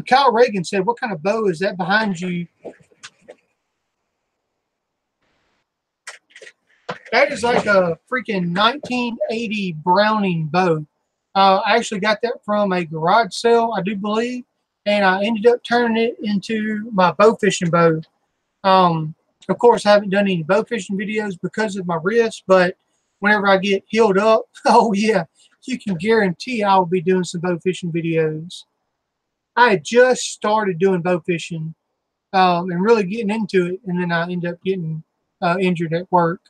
Kyle Reagan said, "What kind of bow is that behind you?" That is like a freaking 1980 Browning bow. I actually got that from a garage sale, I do believe, and I ended up turning it into my bow fishing bow. Of course, I haven't done any bow fishing videos because of my wrist, but whenever I get healed up, oh yeah, you can guarantee I'll be doing some bow fishing videos. I had just started doing bow fishing and really getting into it, and then I ended up getting injured at work.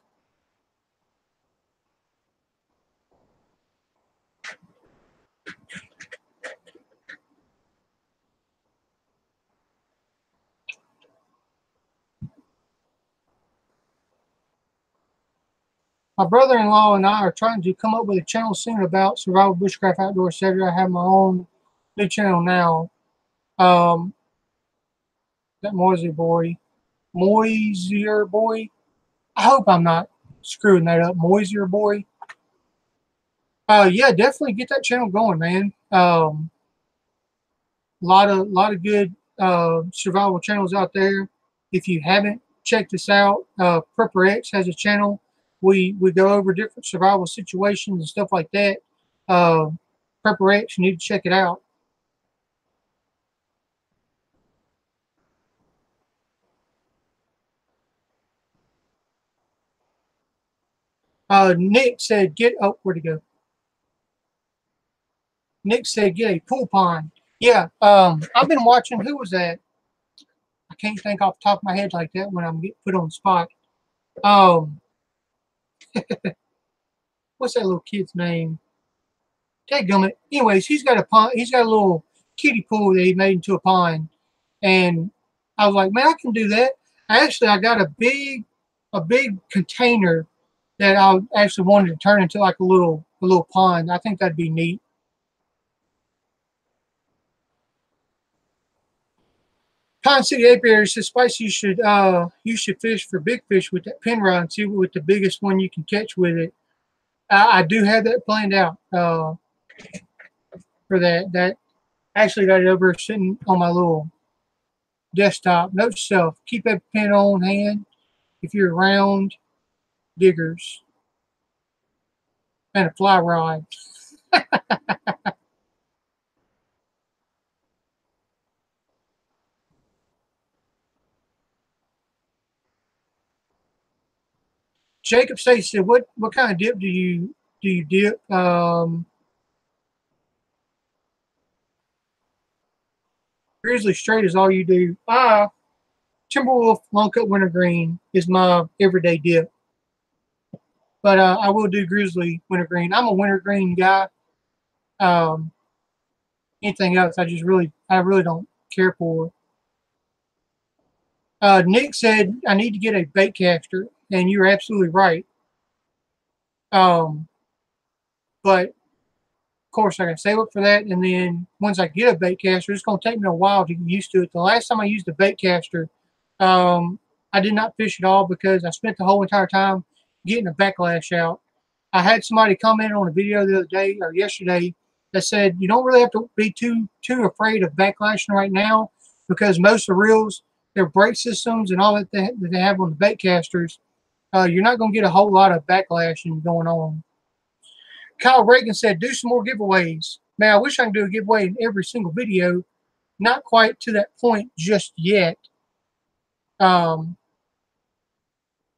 My brother-in-law and I are trying to come up with a channel soon about survival, bushcraft, outdoor, etc. I have my own new channel now. Um, that Moisier boy. I hope I'm not screwing that up. Moisier boy. Yeah, definitely get that channel going, man. Lot of good survival channels out there. If you haven't checked this out, Prepper X has a channel. We go over different survival situations and stuff like that. Uh, Prepper X, you need to check it out. Nick said, "Get oh, where'd he go?" Nick said, "Get a pool pond." Yeah, I've been watching. Who was that? I can't think off the top of my head like that when I'm getting put on the spot. Um, what's that little kid's name? Dadgummit. Anyways, he's got a pond. He's got a little kiddie pool that he made into a pond, and I was like, man, I can do that. Actually, I got a big container that I actually wanted to turn into like a little pond. I think that'd be neat. Pond City Apiary says, Spicy, you should fish for big fish with that pin rod and see what the biggest one you can catch with it. I do have that planned out for that. That actually got it over sitting on my little desktop. Note to self: keep that pin on hand if you're around diggers and a fly rod. Jacob Stacy said, what kind of dip do you dip? Grizzly straight is all you do. Timberwolf long cut wintergreen is my everyday dip, but I will do grizzly wintergreen. I'm a wintergreen guy. Um, Anything else, I really don't care for. Nick said I need to get a bait caster, and you're absolutely right. Um, but of course, I got to save up for that, and then once I get a bait caster, it's going to take me a while to get used to it. The last time I used a bait caster, um, I did not fish at all because I spent the whole entire time getting a backlash out. I had somebody comment on a video the other day or yesterday that said you don't really have to be too afraid of backlashing right now because most of the reels, their brake systems and all that they have on the bait casters, you're not going to get a whole lot of backlashing going on. Kyle Reagan said, do some more giveaways. Man, I wish I could do a giveaway in every single video. Not quite to that point just yet. Um,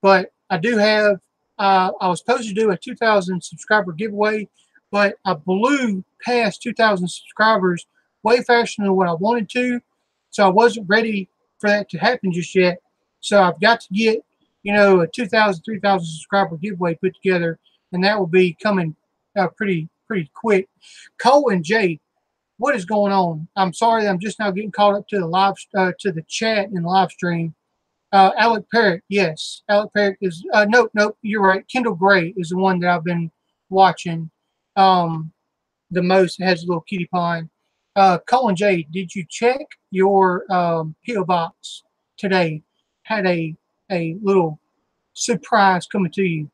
but I do have, I was supposed to do a 2,000 subscriber giveaway, but I blew past 2,000 subscribers way faster than what I wanted to. So I wasn't ready for that to happen just yet. So I've got to get, a 2,000, 3,000 subscriber giveaway put together, and that will be coming pretty quick. Cole and Jay, what is going on? I'm sorry that I'm just now getting caught up to the to the chat in the live stream. Alec Parrott, yes. Alec Parrott is, nope, you're right. Kendall Gray is the one that I've been watching the most. It has a little kitty pond. Colin J, did you check your P.O. box today? Had a little surprise coming to you.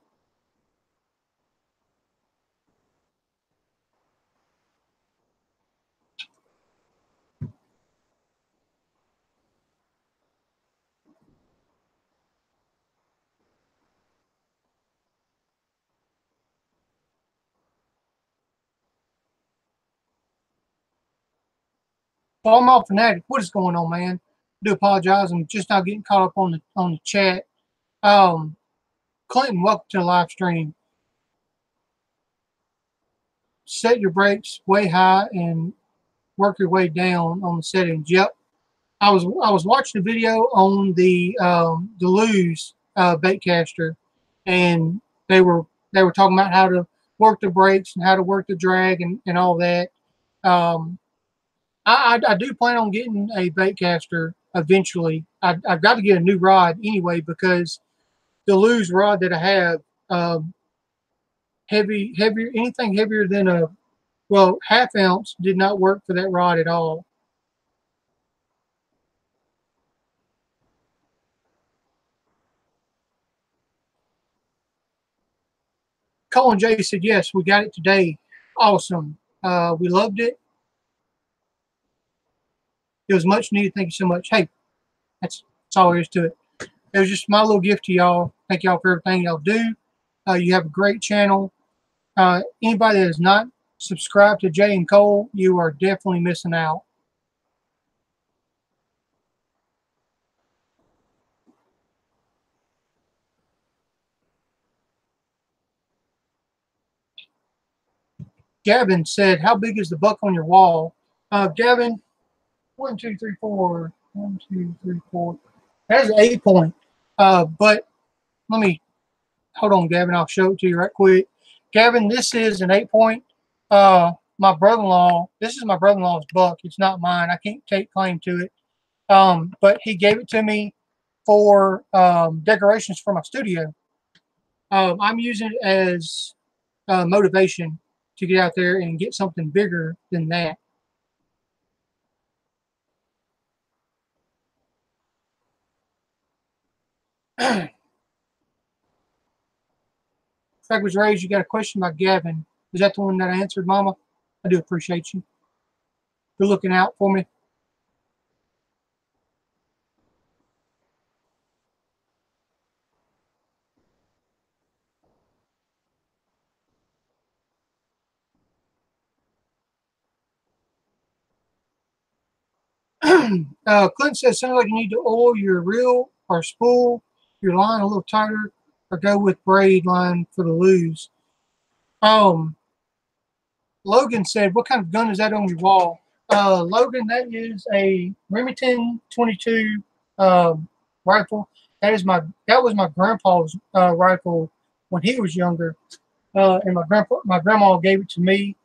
Fall Mall Fanatic, what is going on, man? I do apologize. I'm just now getting caught up on the chat. Um, Clinton, welcome to the live stream. Set your brakes way high and work your way down on the settings. Yep. I was watching a video on the Lose baitcaster, and they were talking about how to work the brakes and how to work the drag and all that. Um, I do plan on getting a baitcaster eventually. I've got to get a new rod anyway because the Lose rod that I have, heavier, anything heavier than a, well, half ounce did not work for that rod at all. Colin J said, yes, we got it today. Awesome. We loved it. It was much needed. Thank you so much. Hey, that's all there is to it. It was just my little gift to y'all. Thank y'all for everything y'all do. You have a great channel. Anybody that is not subscribed to Jay and Cole, you are definitely missing out. Gavin said, how big is the buck on your wall? Gavin, 1, 2, 3, 4. 1, 2, 3, 4. That's an 8 point. But let me hold on, Gavin. I'll show it to you right quick. Gavin, this is an 8 point. My brother-in-law. This is my brother-in-law's buck. It's not mine. I can't take claim to it. But he gave it to me for decorations for my studio. I'm using it as motivation to get out there and get something bigger than that. Fact was raised. You got a question about Gavin. Is that the one that I answered, Mama? I do appreciate you. You're looking out for me. Clint says, sounds like you need to oil your reel or spool your line a little tighter or go with braid line for the loose. Um, Logan said, what kind of gun is that on your wall? Logan, that is a Remington 22 rifle. That was my grandpa's rifle when he was younger, and my grandma gave it to me.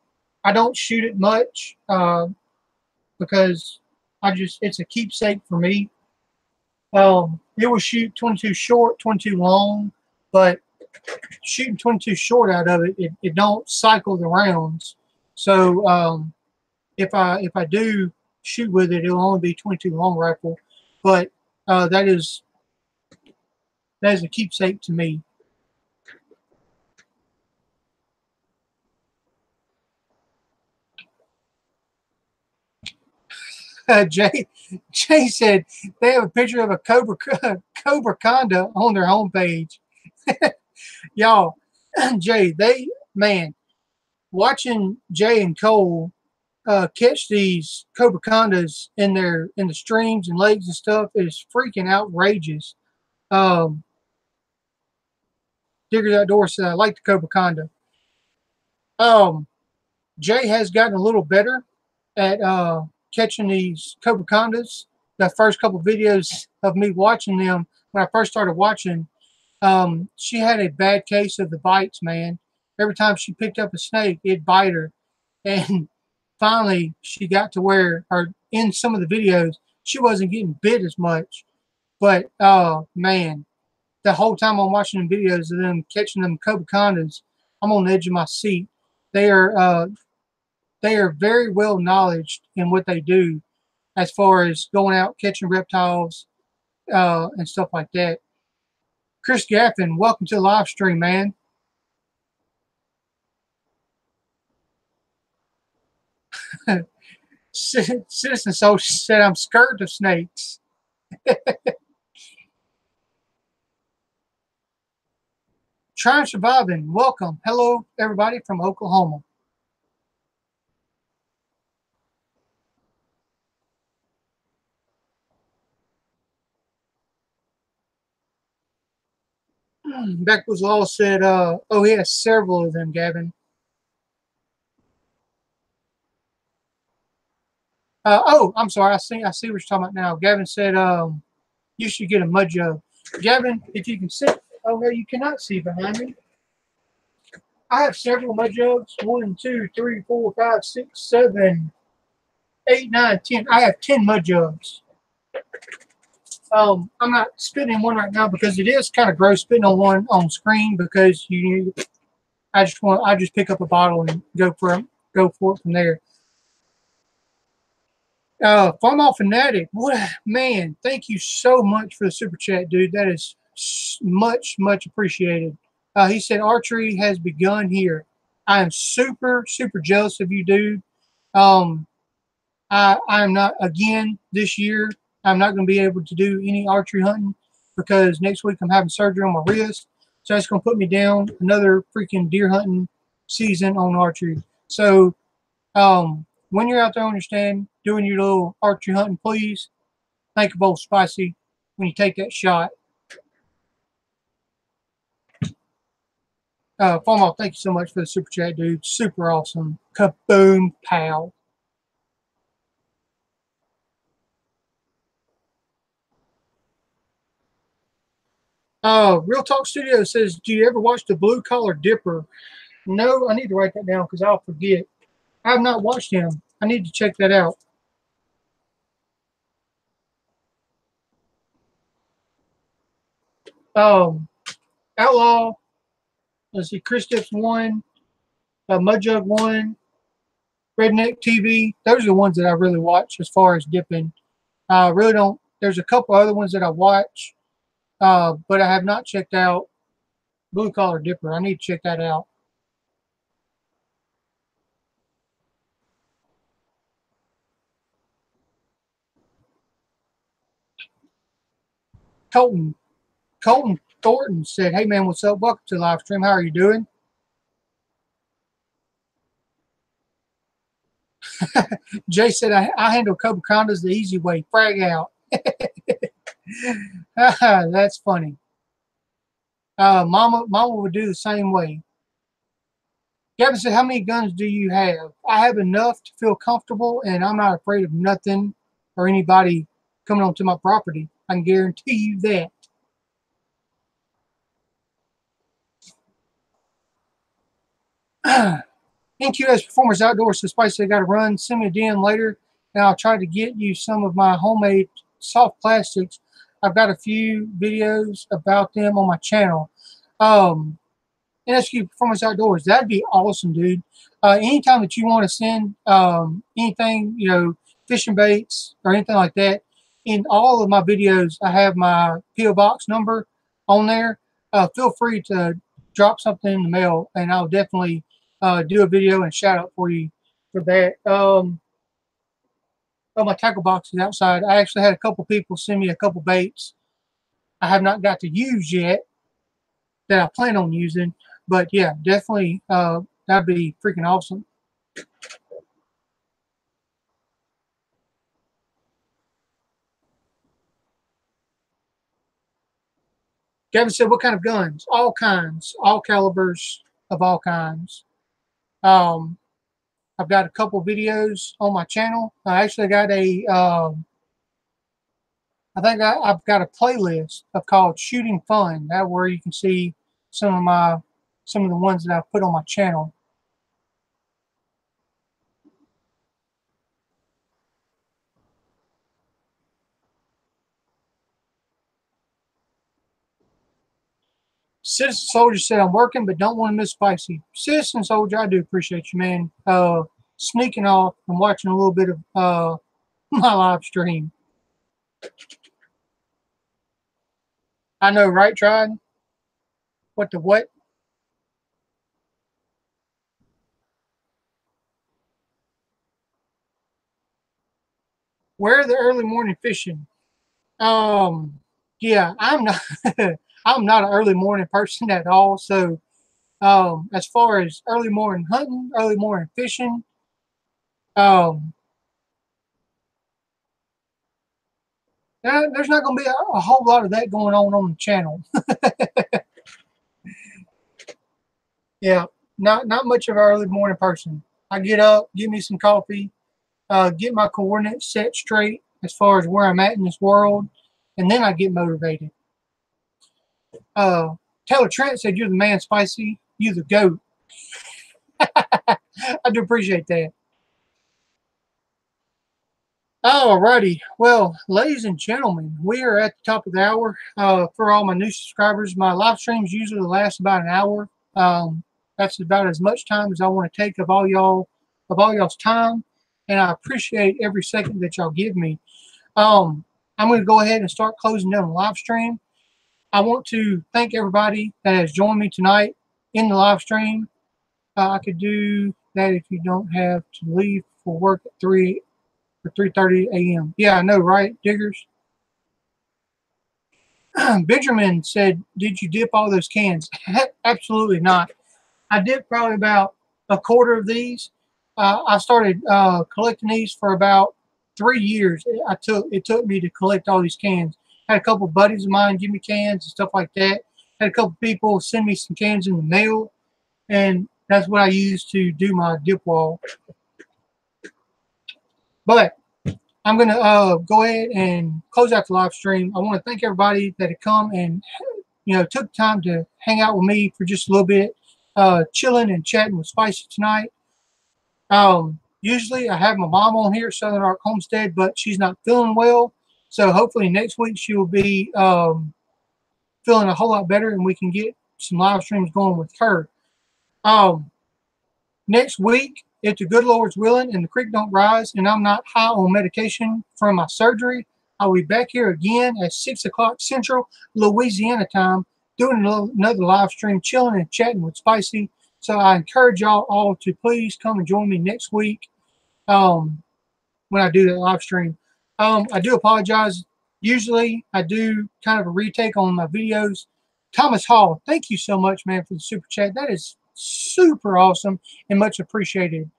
I don't shoot it much because it's a keepsake for me. It will shoot 22 short, 22 long, but shooting 22 short out of it don't cycle the rounds. So if I do shoot with it, it'll only be 22 long rifle. But that is a keepsake to me. Jay Jay said they have a picture of a Cobra Conda on their homepage. Y'all, Jay, man, watching Jay and Cole catch these Cobra Condas in the streams and lakes and stuff is freaking outrageous. Um, Diggers Outdoors said I like the Cobra Conda. Um, Jay has gotten a little better at catching these Cobra Condas. The first couple videos of me watching them when I first started watching, she had a bad case of the bites, man. Every time she picked up a snake, it'd bite her. And finally, she got to where, or in some of the videos, she wasn't getting bit as much. But, man, the whole time I'm watching them videos of them catching them Cobra Condas, I'm on the edge of my seat. They are they are very well knowledged in what they do as far as going out catching reptiles and stuff like that. Chris Gaffin, welcome to the live stream, man. Citizen Soldier said I'm scared of snakes. Trying surviving. Welcome. Hello, everybody from Oklahoma. Backwoods Law said, oh, he has several of them, Gavin. Oh, I'm sorry. I see what you're talking about now. Gavin said, you should get a mud jug. Gavin, if you can see, oh no, you cannot see behind me. I have several mud jugs. 1, 2, 3, 4, 5, 6, 7, 8, 9, 10. I have 10 mud jugs. I'm not spitting in one right now because it is kind of gross spitting on one on screen because I just pick up a bottle and go for it from there. Farm Off Fanatic, what man, thank you so much for the super chat, dude. That is much appreciated. He said archery has begun here. I am super jealous of you, dude. Um, I am not again this year. I'm not going to be able to do any archery hunting because next week I'm having surgery on my wrist, so that's going to put me down another freaking deer hunting season on archery. So when you're out there on your stand doing your little archery hunting, please think of Old Spicy when you take that shot. Farmall, thank you so much for the super chat, dude. Super awesome. Kaboom, pal. Real Talk Studio says, do you ever watch the Blue Collar Dipper? No, I need to write that down because I'll forget. I have not watched him. I need to check that out. Um, Outlaw, let's see, Chris Dips 1, Mudjug 1, Redneck TV. Those are the ones that I really watch as far as dipping. I really don't. There's a couple other ones that I watch, but I have not checked out Blue Collar Dipper. I need to check that out. Colton Colton Thornton said, "Hey man, what's up? Welcome to the live stream. How are you doing?" Jay said, "I handle Cobra Condos the easy way. Frag out." That's funny. Mama would do the same way. Gavin said, "How many guns do you have?" I have enough to feel comfortable, and I'm not afraid of nothing or anybody coming onto my property. I can guarantee you that. NQS Performance Outdoors says, "Spicy, I got to run. Send me a DM later, and I'll try to get you some of my homemade soft plastics. I've got a few videos about them on my channel." Um, NSQ Performance Outdoors. That'd be awesome, dude. Anytime that you want to send anything, fishing baits or anything like that, in all of my videos, I have my PO box number on there. Feel free to drop something in the mail, and I'll definitely do a video and shout out for you for that. Oh, my tackle box is outside. I actually had a couple people send me a couple baits I have not got to use yet that I plan on using. But yeah, definitely that'd be freaking awesome. Gavin said, "What kind of guns?" All kinds, all calibers of all kinds. Um, I've got a couple videos on my channel. I actually got I think I've got a playlist of called Shooting Fun. That where you can see some of the ones that I've put on my channel. Citizen Soldier said, "I'm working, but don't want to miss Spicy." Citizen Soldier, I do appreciate you, man. Sneaking off and watching a little bit of my live stream. I know, right, Tried? What the what? Where the early morning fishing? Um, yeah, I'm not. I'm not an early morning person at all. So, as far as early morning hunting, early morning fishing, um, there's not going to be a whole lot of that going on the channel. Yeah, not much of an early morning person. I get up, give me some coffee, get my coordinates set straight as far as where I'm at in this world, and then I get motivated. Taylor Trent said, "You're the man, Spicy. You the goat." I do appreciate that. Alrighty. Well, ladies and gentlemen, we are at the top of the hour. For all my new subscribers, my live streams usually last about an hour. That's about as much time as I want to take of all y'all's time, and I appreciate every second that y'all give me. I'm going to go ahead and start closing down the live stream. I want to thank everybody that has joined me tonight in the live stream. I could do that if you don't have to leave for work at 3:30 a.m. Yeah, I know, right, Diggers? Benjamin said, "Did you dip all those cans?" Absolutely not. I dipped probably about a quarter of these. I started collecting these for about 3 years. It took me to collect all these cans. Had a couple buddies of mine give me cans and stuff like that. Had a couple people send me some cans in the mail, and that's what I used to do my dip wall. But I'm going to go ahead and close out the live stream. I want to thank everybody that had come and took time to hang out with me for just a little bit, chilling and chatting with Spicy tonight. Usually I have my mom on here, Southern Ark Homestead, but she's not feeling well. So hopefully next week she will be feeling a whole lot better and we can get some live streams going with her. Next week, if the good Lord's willing and the creek don't rise and I'm not high on medication from my surgery, I'll be back here again at 6 o'clock Central Louisiana time doing another live stream, chilling and chatting with Spicy. So I encourage y'all all to please come and join me next week when I do that live stream. I do apologize. Usually I do kind of a retake on my videos. Thomas Hall, thank you so much, man, for the super chat. That is super awesome and much appreciated.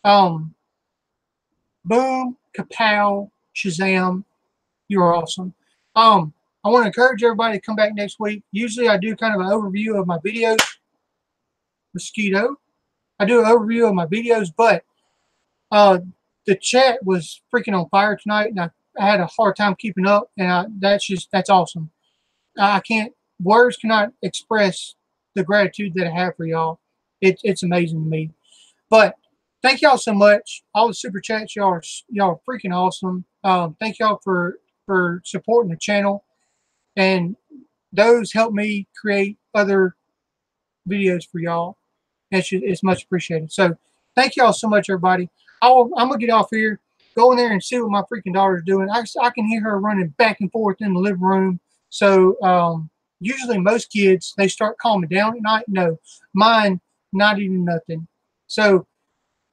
Boom, kapow, shazam, you're awesome. I want to encourage everybody to come back next week. Usually I do kind of an overview of my videos. Mosquito. I do an overview of my videos, but the chat was freaking on fire tonight, and I had a hard time keeping up, and that's awesome. I can't, words cannot express the gratitude that I have for y'all. It's amazing to me. But thank y'all so much. All the super chats, y'all are freaking awesome. Thank y'all for supporting the channel, and those help me create other videos for y'all. It's much appreciated. So thank y'all so much, everybody. I'm gonna get off here, go in there and see what my freaking daughter's doing. I can hear her running back and forth in the living room. So usually most kids, they start calming down at night. No, mine not even nothing. So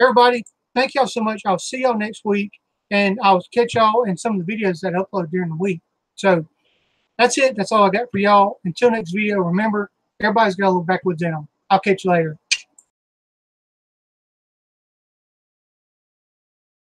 everybody, thank y'all so much. I'll see y'all next week, and I'll catch y'all in some of the videos that I upload during the week. So that's it. That's all I got for y'all. Until next video, remember, everybody's got a little backwoods in them. I'll catch you later.